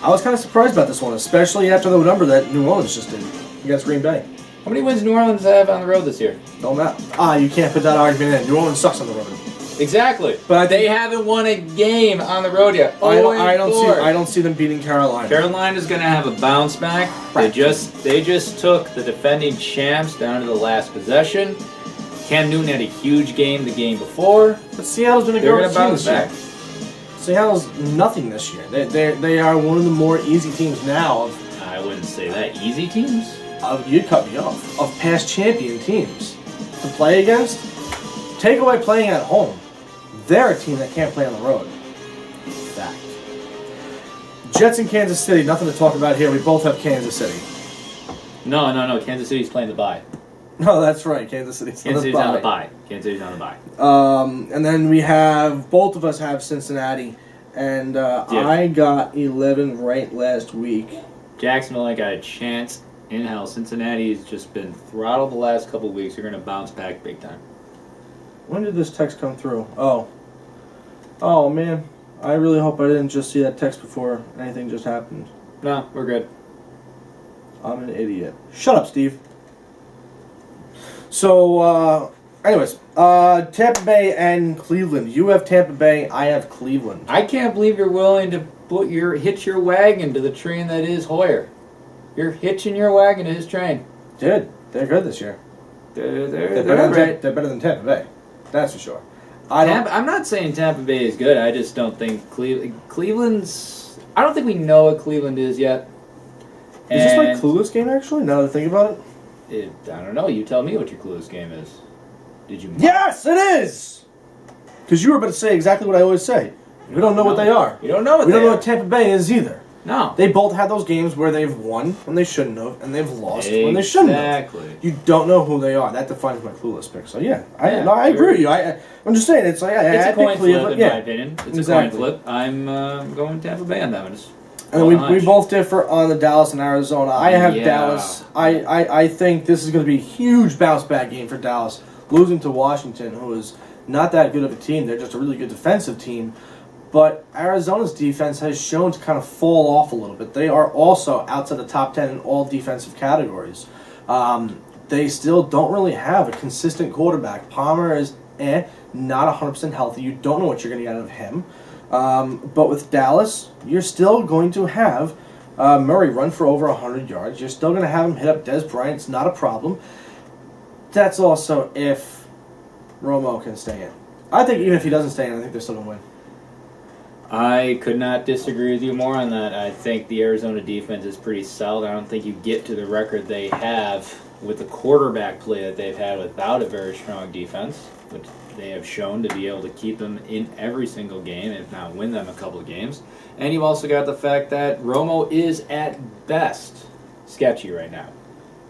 I was kind of surprised about this one, especially after the number that New Orleans just did against Green Bay. How many wins New Orleans have on the road this year? Don't matter. You can't put that argument in. New Orleans sucks on the road. Exactly. But I think- they haven't won a game on the road yet. I don't see them beating Carolina. Carolina's going to have a bounce back. They just took the defending champs down to the last possession. Cam Newton had a huge game the game before. But Seattle's been a They're good going to team bounce this year. back. Seattle's nothing this year. They are one of the more easy teams now I wouldn't say that. Easy teams? you cut me off, of past champion teams to play against. Take away playing at home. They're a team that can't play on the road. Fact. Jets in Kansas City. Nothing to talk about here. We both have Kansas City. No. Kansas City's playing the bye. No, that's right. Kansas City's on the bye. Kansas City's on the bye. And then we have, both of us have Cincinnati. And I got 11 right last week. Jacksonville ain't got a chance in hell. Cincinnati's just been throttled the last couple weeks. They're going to bounce back big time. When did this text come through? Oh, man. I really hope I didn't just see that text before anything just happened. No, we're good. I'm an idiot. Shut up, Steve. So, anyways, Tampa Bay and Cleveland. You have Tampa Bay, I have Cleveland. I can't believe you're willing to hitch your wagon to the train that is Hoyer. You're hitching your wagon to his train. Dude, they're good this year. They're better than Tampa Bay. That's for sure. I'm not saying Tampa Bay is good. I just don't think Cleveland's... I don't think we know what Cleveland is yet. Is this my clueless game, actually, now that I think about it? I don't know. You tell me what your clueless game is. Did you... Yes, it is! Because you were about to say exactly what I always say. We don't know what they are. We don't know what we don't know what Tampa Bay is either. No. They both had those games where they've won when they shouldn't have, and they've lost when they shouldn't have. Exactly. You don't know who they are. That defines my clueless pick. So yeah, I agree with you. I'm just saying it's like it's a coin flip in my opinion. It's exactly. A coin flip. I'm going Tampa Bay on that one. And we both differ on the Dallas and Arizona. I have Dallas. I think this is going to be a huge bounce back game for Dallas. Losing to Washington, who is not that good of a team. They're just a really good defensive team. But Arizona's defense has shown to kind of fall off a little bit. They are also outside the top 10 in all defensive categories. They still don't really have a consistent quarterback. Palmer is not 100% healthy. You don't know what you're going to get out of him. But with Dallas, you're still going to have Murray run for over 100 yards. You're still going to have him hit up Des Bryant. It's not a problem. That's also if Romo can stay in. I think even if he doesn't stay in, I think they're still going to win. I could not disagree with you more on that. I think the Arizona defense is pretty solid. I don't think you get to the record they have with the quarterback play that they've had without a very strong defense, which they have shown to be able to keep them in every single game, if not win them a couple of games. And you've also got the fact that Romo is at best sketchy right now.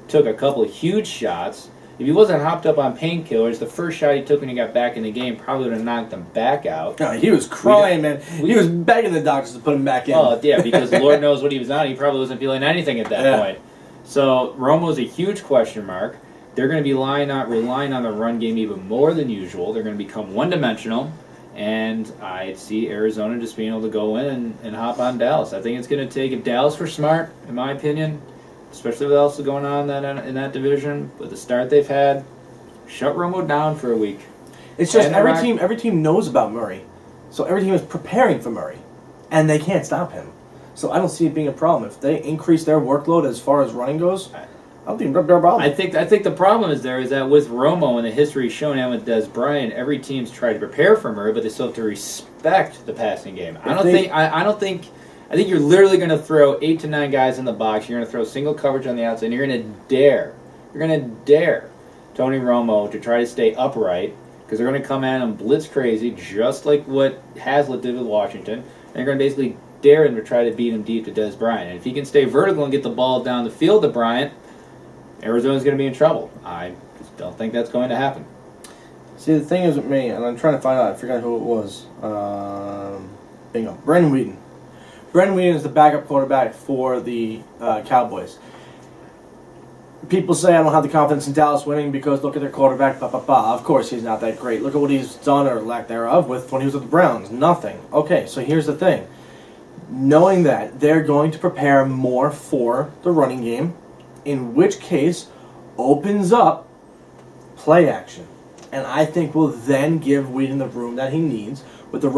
Took a couple of huge shots. If he wasn't hopped up on painkillers, the first shot he took when he got back in the game probably would have knocked him back out. No, he was crying, man. He was begging the doctors to put him back in. Oh, yeah, because Lord knows what he was on. He probably wasn't feeling anything at that point. So Romo's a huge question mark. They're going to be relying on the run game even more than usual. They're going to become one-dimensional. And I see Arizona just being able to go in and hop on Dallas. I think it's going to take, if Dallas were smart, in my opinion, especially with what else is going on in that division, with the start they've had, shut Romo down for a week. It's just every team knows about Murray. So every team is preparing for Murray. And they can't stop him. So I don't see it being a problem. If they increase their workload as far as running goes, I don't think they're a problem. I think the problem is that with Romo and the history shown and with Des Bryant, every team's tried to prepare for Murray, but they still have to respect the passing game. I think you're literally going to throw 8 to 9 guys in the box. You're going to throw single coverage on the outside. And you're going to dare Tony Romo to try to stay upright because they're going to come at him blitz crazy, just like what Hazlitt did with Washington. And they're going to basically dare him to try to beat him deep to Des Bryant. And if he can stay vertical and get the ball down the field to Bryant, Arizona's going to be in trouble. I just don't think that's going to happen. See, the thing is with me, and I'm trying to find out, I forgot who it was. Bingo. Brandon Wheaton. Brandon Wheaton is the backup quarterback for the Cowboys. People say I don't have the confidence in Dallas winning because look at their quarterback, Of course he's not that great. Look at what he's done, or lack thereof, when he was with the Browns. Nothing. Okay, so here's the thing. Knowing that, they're going to prepare more for the running game, in which case opens up play action. And I think will then give Wheaton the room that he needs with the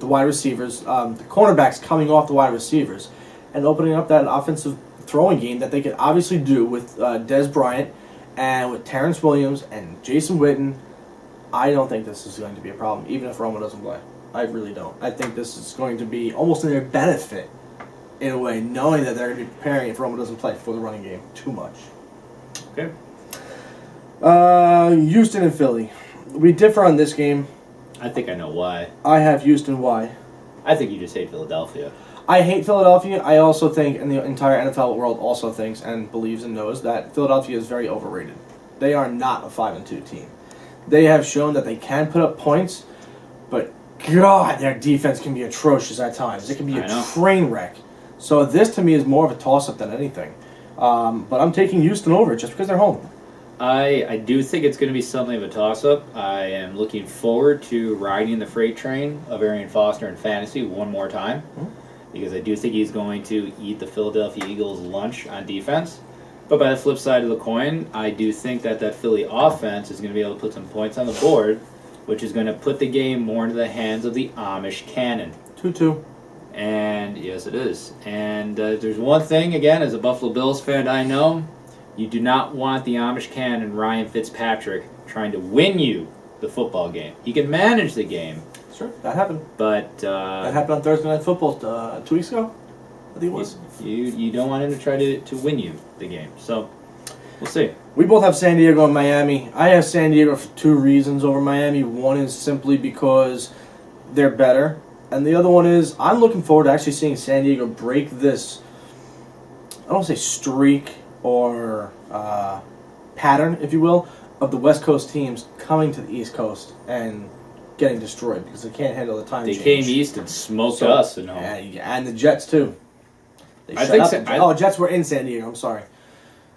wide receivers, the cornerbacks coming off the wide receivers, and opening up that offensive throwing game that they could obviously do with Des Bryant and with Terrence Williams and Jason Witten. I don't think this is going to be a problem, even if Romo doesn't play. I really don't. I think this is going to be almost in their benefit, in a way, knowing that they're going to be preparing if Romo doesn't play for the running game too much. Okay. Houston and Philly. We differ on this game. I think I know why. I have Houston. Why? I think you just hate Philadelphia. I hate Philadelphia. I also think, and the entire NFL world also thinks and believes and knows that Philadelphia is very overrated. They are not a 5-2 team. They have shown that they can put up points, but God, their defense can be atrocious at times. It can be a train wreck. So this, to me, is more of a toss-up than anything. But I'm taking Houston over just because they're home. I do think it's going to be something of a toss-up. I am looking forward to riding the freight train of Arian Foster in fantasy one more time, because I do think he's going to eat the Philadelphia Eagles' lunch on defense. But by the flip side of the coin, I do think that Philly offense is going to be able to put some points on the board, which is going to put the game more into the hands of the Amish cannon. 2-2. And yes, it is. And there's one thing, again, as a Buffalo Bills fan, I know. You do not want the Amish cannon, Ryan Fitzpatrick, trying to win you the football game. He can manage the game. Sure, that happened. But that happened on Thursday Night Football 2 weeks ago, I think it was. You don't want him to try to win you the game. So, we'll see. We both have San Diego and Miami. I have San Diego for 2 reasons over Miami. One is simply because they're better. And the other one is I'm looking forward to actually seeing San Diego break this, I don't want to say streak, or pattern, if you will, of the West Coast teams coming to the East Coast and getting destroyed because they can't handle the time change. They came east and smoked us at home. And the Jets, too. Jets were in San Diego, I'm sorry.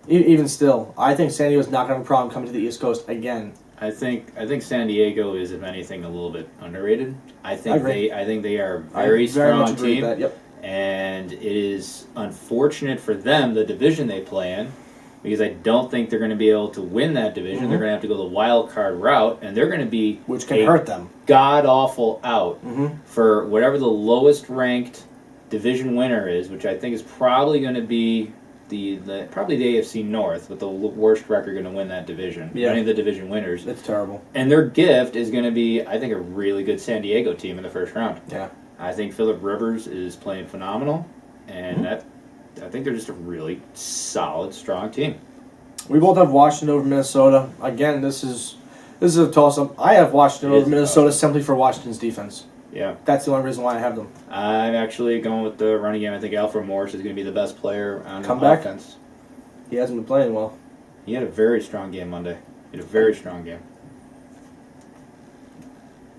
Even still, I think San Diego's not going to have a problem coming to the East Coast again. I think San Diego is, if anything, a little bit underrated. I think they are a very strong team. Yep. And it is unfortunate for them, the division they play in, because I don't think they're going to be able to win that division. Mm-hmm. They're going to have to go the wild card route, and they're going to be which can hurt them. God-awful out for whatever the lowest ranked division winner is, which I think is probably going to be probably the AFC North, with the worst record going to win that division. Yeah. Any of the division winners. It's terrible. And their gift is going to be, I think, a really good San Diego team in the first round. Yeah. I think Phillip Rivers is playing phenomenal, and I think they're just a really solid, strong team. We both have Washington over Minnesota. Again, this is a toss-up. I have Washington over Minnesota simply for Washington's defense. Yeah. That's the only reason why I have them. I'm actually going with the running game. I think Alfred Morris is going to be the best player on offense. He hasn't been playing well. He had a very strong game Monday. He had a very strong game.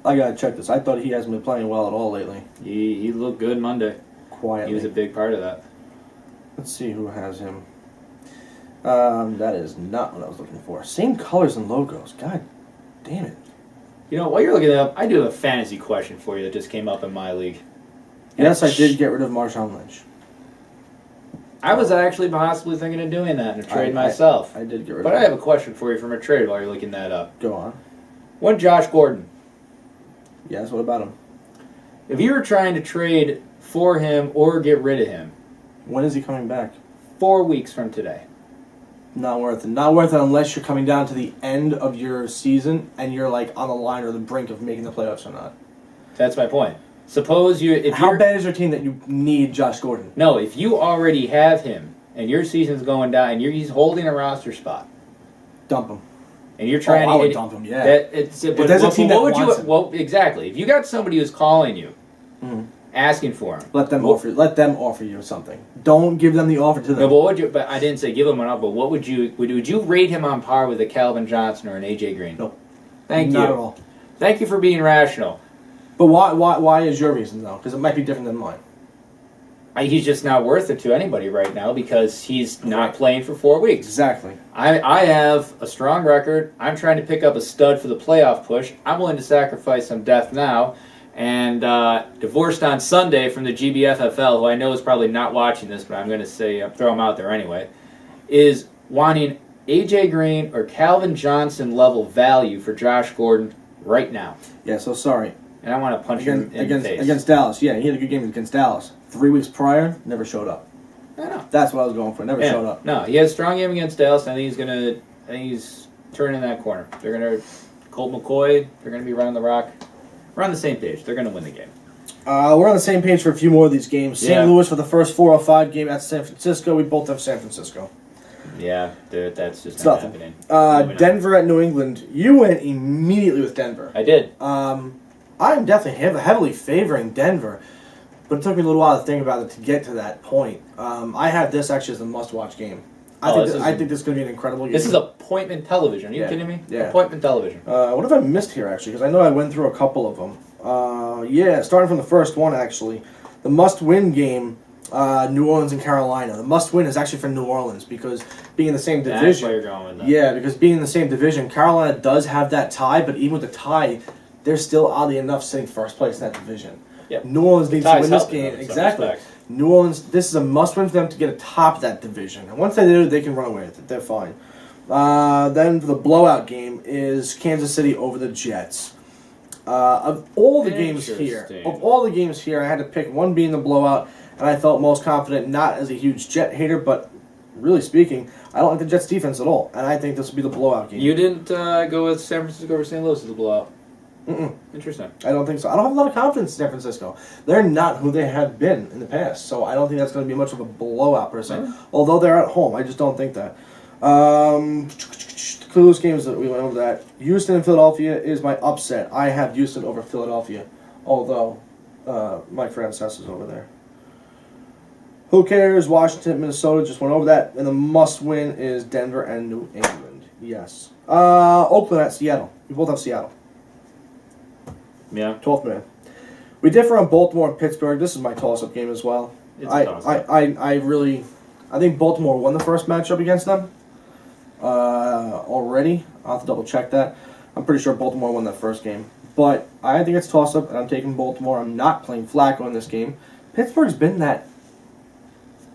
I gotta check this. I thought he hasn't been playing well at all lately. He looked good Monday. Quietly. He was a big part of that. Let's see who has him. That is not what I was looking for. Same colors and logos. God damn it. You know, while you're looking it up, I do have a fantasy question for you that just came up in my league. Yes, I did get rid of Marshawn Lynch. I was actually possibly thinking of doing that in a trade myself. I did get rid of him. But I have a question for you from a trade while you're looking that up. Go on. One Josh Gordon. Yes, what about him? If you were trying to trade for him or get rid of him. When is he coming back? 4 weeks from today. Not worth it. Not worth it unless you're coming down to the end of your season and you're like on the line or the brink of making the playoffs or not. That's my point. Suppose How bad is your team that you need Josh Gordon? No, if you already have him and your season's going down and he's holding a roster spot. Dump him. And you're trying I would dump him, yeah. But there's a team that wants him. Well, exactly. If you got somebody who's calling you, asking for him, let them offer you something. Don't give them the offer to them. No, but I didn't say give him an offer. But what would you rate him on par with a Calvin Johnson or an AJ Green? Nope. Thank you. Not at all. Thank you for being rational. But why is your reason though? Because it might be different than mine. He's just not worth it to anybody right now because he's not playing for 4 weeks. Exactly. I have a strong record. I'm trying to pick up a stud for the playoff push. I'm willing to sacrifice some depth now. And divorced on Sunday from the GBFFL, who I know is probably not watching this, but I'm going to say throw him out there anyway, is wanting AJ Green or Calvin Johnson level value for Josh Gordon right now. Yeah, so sorry. And I want to punch him in the face. Against Dallas, yeah, he had a good game against Dallas. 3 weeks prior, never showed up. I know. That's what I was going for. Never showed up. No, he had a strong game against Dallas. I think he's turning that corner. They're going to Colt McCoy. They're going to be running the rock. We're on the same page. They're going to win the game. We're on the same page for a few more of these games. Yeah. St. Louis for the first 4 or 5 game at San Francisco. We both have San Francisco. Yeah, that's just not happening. Denver at New England. You went immediately with Denver. I did. I'm definitely heavily favoring Denver. But it took me a little while to think about it to get to that point. I have this actually as a must-watch game. I think this is going to be an incredible game. This is appointment television. Are you kidding me? Yeah. Appointment television. What have I missed here, actually? Because I know I went through a couple of them. Starting from the first one, actually. The must-win game, New Orleans and Carolina. The must-win is actually for New Orleans because being in the same division. That's where you're going with that. Yeah, because being in the same division, Carolina does have that tie, but even with the tie, they're still oddly enough sitting first place in that division. Yep. New Orleans needs to win this game. Them, Exactly. New Orleans, this is a must-win for them to get atop that division. And once they do, they can run away with it. They're fine. Then the blowout game is Kansas City over the Jets. Of all the games here, I had to pick one being the blowout, and I felt most confident, not as a huge Jet hater, but really speaking, I don't like the Jets defense at all, and I think this will be the blowout game. You didn't go with San Francisco over St. Louis as the blowout? Mm-mm. Interesting. I don't think so. I don't have a lot of confidence in San Francisco. They're not who they have been in the past, so I don't think that's going to be much of a blowout per se. Mm-hmm. Although they're at home, I just don't think that. The close games that we went over that. Houston and Philadelphia is my upset. I have Houston over Philadelphia, although Mike Francis is over there. Who cares? Washington, Minnesota just went over that, and the must-win is Denver and New England. Yes. Oakland at Seattle. We both have Seattle. Yeah. 12th man. We differ on Baltimore and Pittsburgh. This is my toss-up game as well. I think Baltimore won the first matchup against them already. I'll have to double-check that. I'm pretty sure Baltimore won that first game. But I think it's toss-up, and I'm taking Baltimore. I'm not playing Flacco in this game. Pittsburgh's been that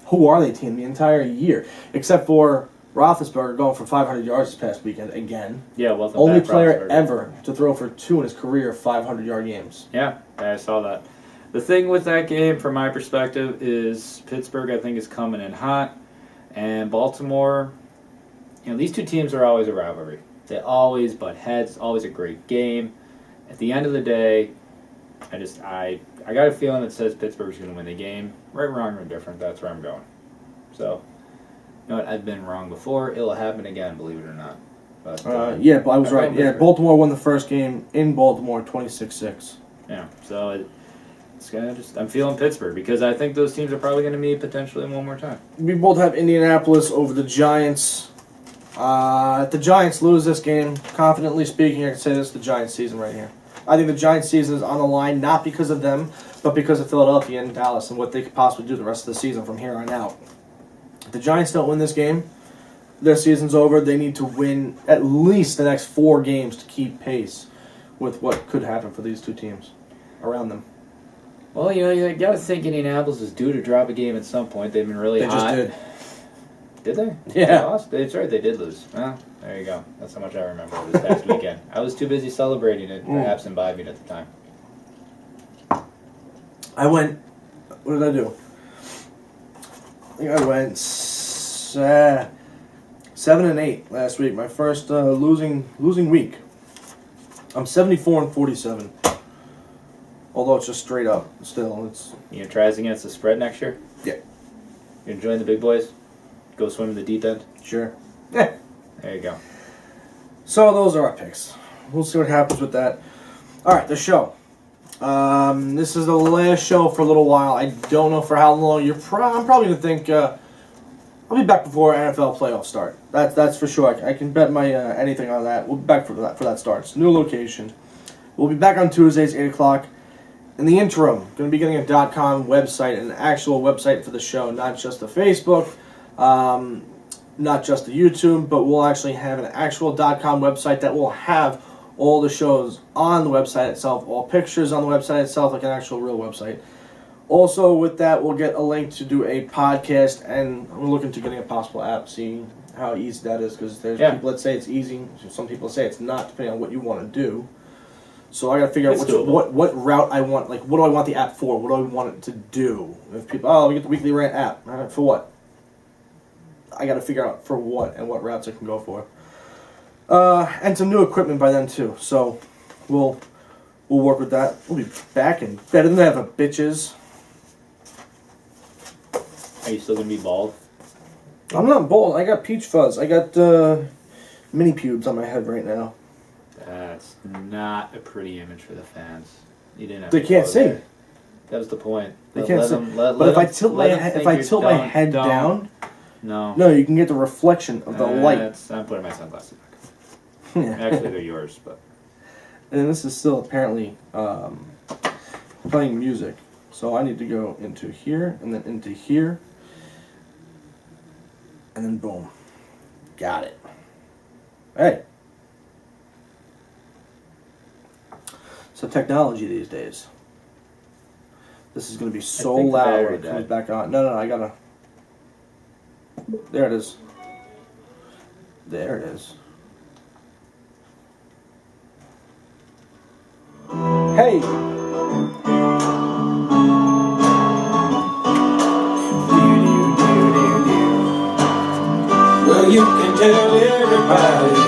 who-are-they team the entire year, except for Roethlisberger going for 500 yards this past weekend again. Yeah, well, only player ever to throw for 2 in his career 500-yard games. Yeah, I saw that. The thing with that game, from my perspective, is Pittsburgh, I think, is coming in hot, and Baltimore, these two teams are always a rivalry. They always butt heads. It's always a great game. At the end of the day, I got a feeling that says Pittsburgh's going to win the game. Right, wrong, or indifferent, that's where I'm going. So, you know what? I've been wrong before. It'll happen again, believe it or not. But, but I was right. Yeah, Baltimore won the first game in Baltimore, 26-6. Yeah, so it's gonna I'm feeling Pittsburgh because I think those teams are probably going to meet potentially one more time. We both have Indianapolis over the Giants. If the Giants lose this game, confidently speaking, I can say this is the Giants' season right here. I think the Giants' season is on the line, not because of them, but because of Philadelphia and Dallas and what they could possibly do the rest of the season from here on out. If the Giants don't win this game, their season's over. They need to win at least the next 4 games to keep pace with what could happen for these two teams around them. Well, you got to think Indianapolis is due to drop a game at some point. They've been really hot. They just did. Did they? Yeah. They lost? That's right, they did lose. Well, there you go. That's how much I remember of this past weekend. I was too busy celebrating it, perhaps imbibing at the time. I went... What did I do? I think I went 7-8 last week. My first losing week. I'm 74-47. Although it's just straight up. Still, it's... You gonna try us against the spread next year? Yeah. You gonna join the big boys? Go swim in the deep end? Sure. Yeah. There you go. So those are our picks. We'll see what happens with that. All right, the show. This is the last show for a little while. I don't know for how long. I'm probably gonna think I'll be back before NFL playoffs start. That's for sure. I can bet my anything on that. We'll be back for that starts. New location. We'll be back on Tuesdays, 8 o'clock. In the interim, going to be getting a .com website, an actual website for the show, not just the Facebook, not just the YouTube, but we'll actually have an actual .com website that will have all the shows on the website itself, all pictures on the website itself, like an actual real website. Also, with that, we'll get a link to do a podcast, and we're looking to getting a possible app, seeing how easy that is, because there's people that say it's easy, some people say it's not, depending on what you want to do. So I got to figure out what route I want. Like, what do I want the app for? What do I want it to do? If people, we get the weekly Rant app. For what? I got to figure out for what and what routes I can go for. And some new equipment by then too. So we'll work with that. We'll be back and better than ever, bitches. Are you still gonna be bald? I'm not bald. I got peach fuzz. I got mini pubes on my head right now. That's not a pretty image for the fans. You didn't have They to can't go see. there. That was the point. They can't see. But if I tilt my head down, no, you can get the reflection of the light. I'm putting my sunglasses back. Yeah. Actually, they're yours, but. And this is still apparently playing music, so I need to go into here and then into here, and then boom, got it. Hey. So technology these days. This is going to be so loud when it comes back on. No, I gotta. There it is. There it is. Hey. Well, you can tell everybody.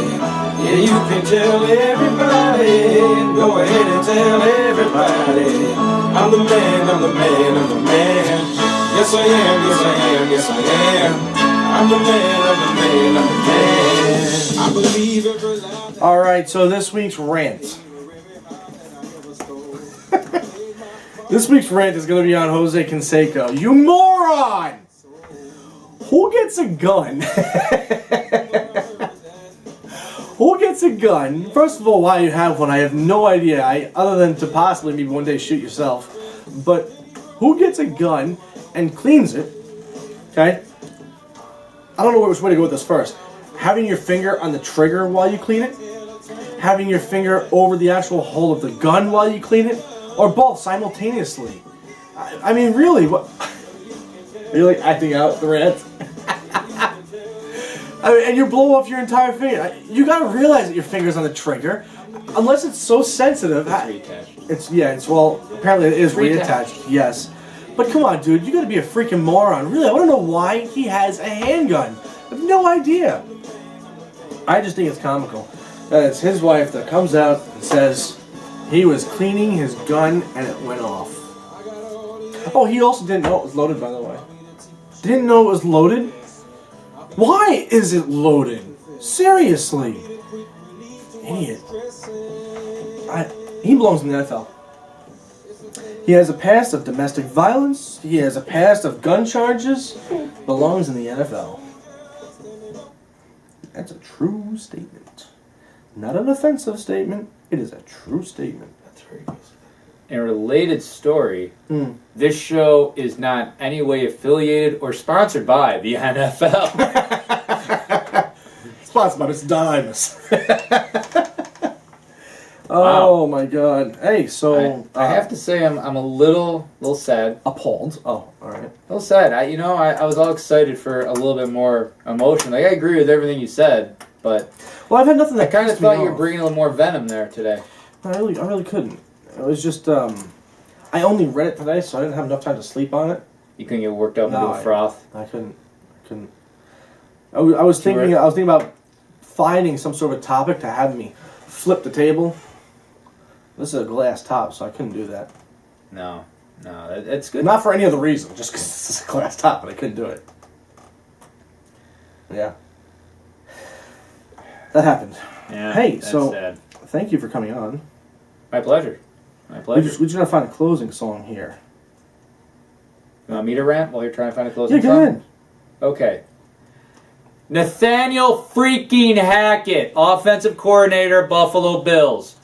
Yeah, you can tell everybody. Go ahead and tell everybody. I'm the man, I'm the man, I'm the man. Yes I am, yes I am, yes I am. I'm the man, I'm the man, I'm the man. I believe every lie. Alright, so this week's rant. This week's rant is going to be on Jose Canseco. You moron! Who gets a gun? Who gets a gun? First of all, why you have one, I have no idea. Other than to possibly maybe one day shoot yourself. But who gets a gun and cleans it? Okay? I don't know which way to go with this first. Having your finger on the trigger while you clean it? Having your finger over the actual hole of the gun while you clean it? Or both simultaneously? I mean, really, what? Are you like acting out the rant? I mean, and you blow off your entire finger. You gotta realize that your finger's on the trigger, unless it's so sensitive. It's reattached. Well, apparently it is reattached. Yes, but come on, dude, you gotta be a freaking moron. Really, I want to know why he has a handgun. I have no idea. I just think it's comical that it's his wife that comes out and says he was cleaning his gun and it went off. Oh, he also didn't know it was loaded, by the way. Didn't know it was loaded? Why is it loaded? Seriously. Idiot. He belongs in the NFL. He has a past of domestic violence. He has a past of gun charges. Belongs in the NFL. That's a true statement. Not an offensive statement. It is a true statement. That's very good. In a related story, this show is not any way affiliated or sponsored by the NFL. Sponsored by Mr. Dimes. Oh my God! Hey, so I have to say I'm a little sad. Appalled. Oh, all right. A little sad. I was all excited for a little bit more emotion. Like I agree with everything you said, but I've had nothing that I kind of pissed me thought you were off. bringing a little more venom there today. I really couldn't. It was just I only read it today, so I didn't have enough time to sleep on it. You couldn't get worked up into a froth. I couldn't. I was thinking about finding some sort of topic to have me flip the table. This is a glass top, so I couldn't do that. No, it's good. Not for any other reason, just because it's a glass top, but I couldn't do it. Yeah. That happened. Yeah, hey, that's so sad. Thank you for coming on. My pleasure. My pleasure. We just gotta find a closing song here. You want me to rant while you're trying to find a closing go song? ahead. Okay. Nathaniel freaking Hackett, offensive coordinator, Buffalo Bills.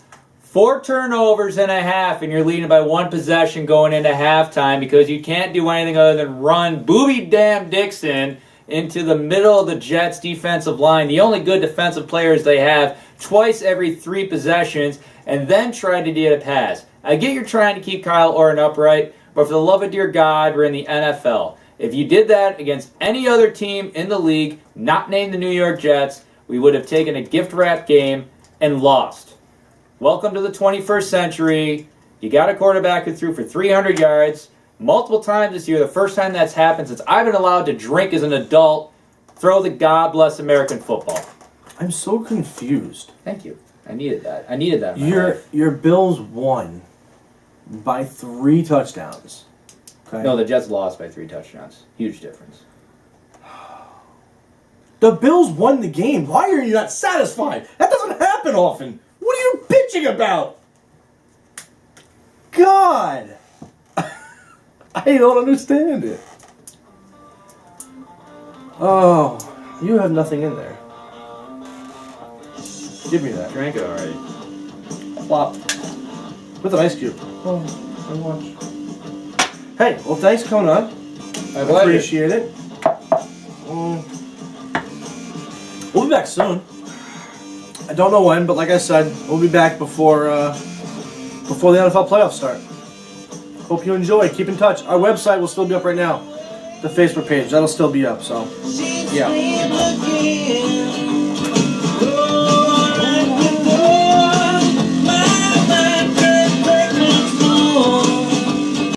4 turnovers and a half, and you're leading by 1 possession going into halftime because you can't do anything other than run Booby Damn Dixon into the middle of the Jets' defensive line, the only good defensive players they have, twice every 3 possessions, and then try to get a pass. I get you're trying to keep Kyle Orton upright, but for the love of dear God, we're in the NFL. If you did that against any other team in the league, not named the New York Jets, we would have taken a gift-wrap game and lost. Welcome to the 21st century. You got a quarterback who threw for 300 yards multiple times this year. The first time that's happened since I've been allowed to drink as an adult. Throw the God bless American football. I'm so confused. Thank you. I needed that. In my life. Your Bills won by 3 touchdowns. Okay? No, the Jets lost by 3 touchdowns. Huge difference. The Bills won the game. Why are you not satisfied? That doesn't happen often. What are you bitching about? God. I don't understand it. Oh, you have nothing in there. Give me that. Drank it already. Plop. With an ice cube. Oh, I watch. Hey, well, thanks for coming on. My pleasure. Appreciate it. We'll be back soon. I don't know when, but like I said, we'll be back before the NFL playoffs start. Hope you enjoy. Keep in touch. Our website will still be up right now. The Facebook page, that'll still be up, so yeah.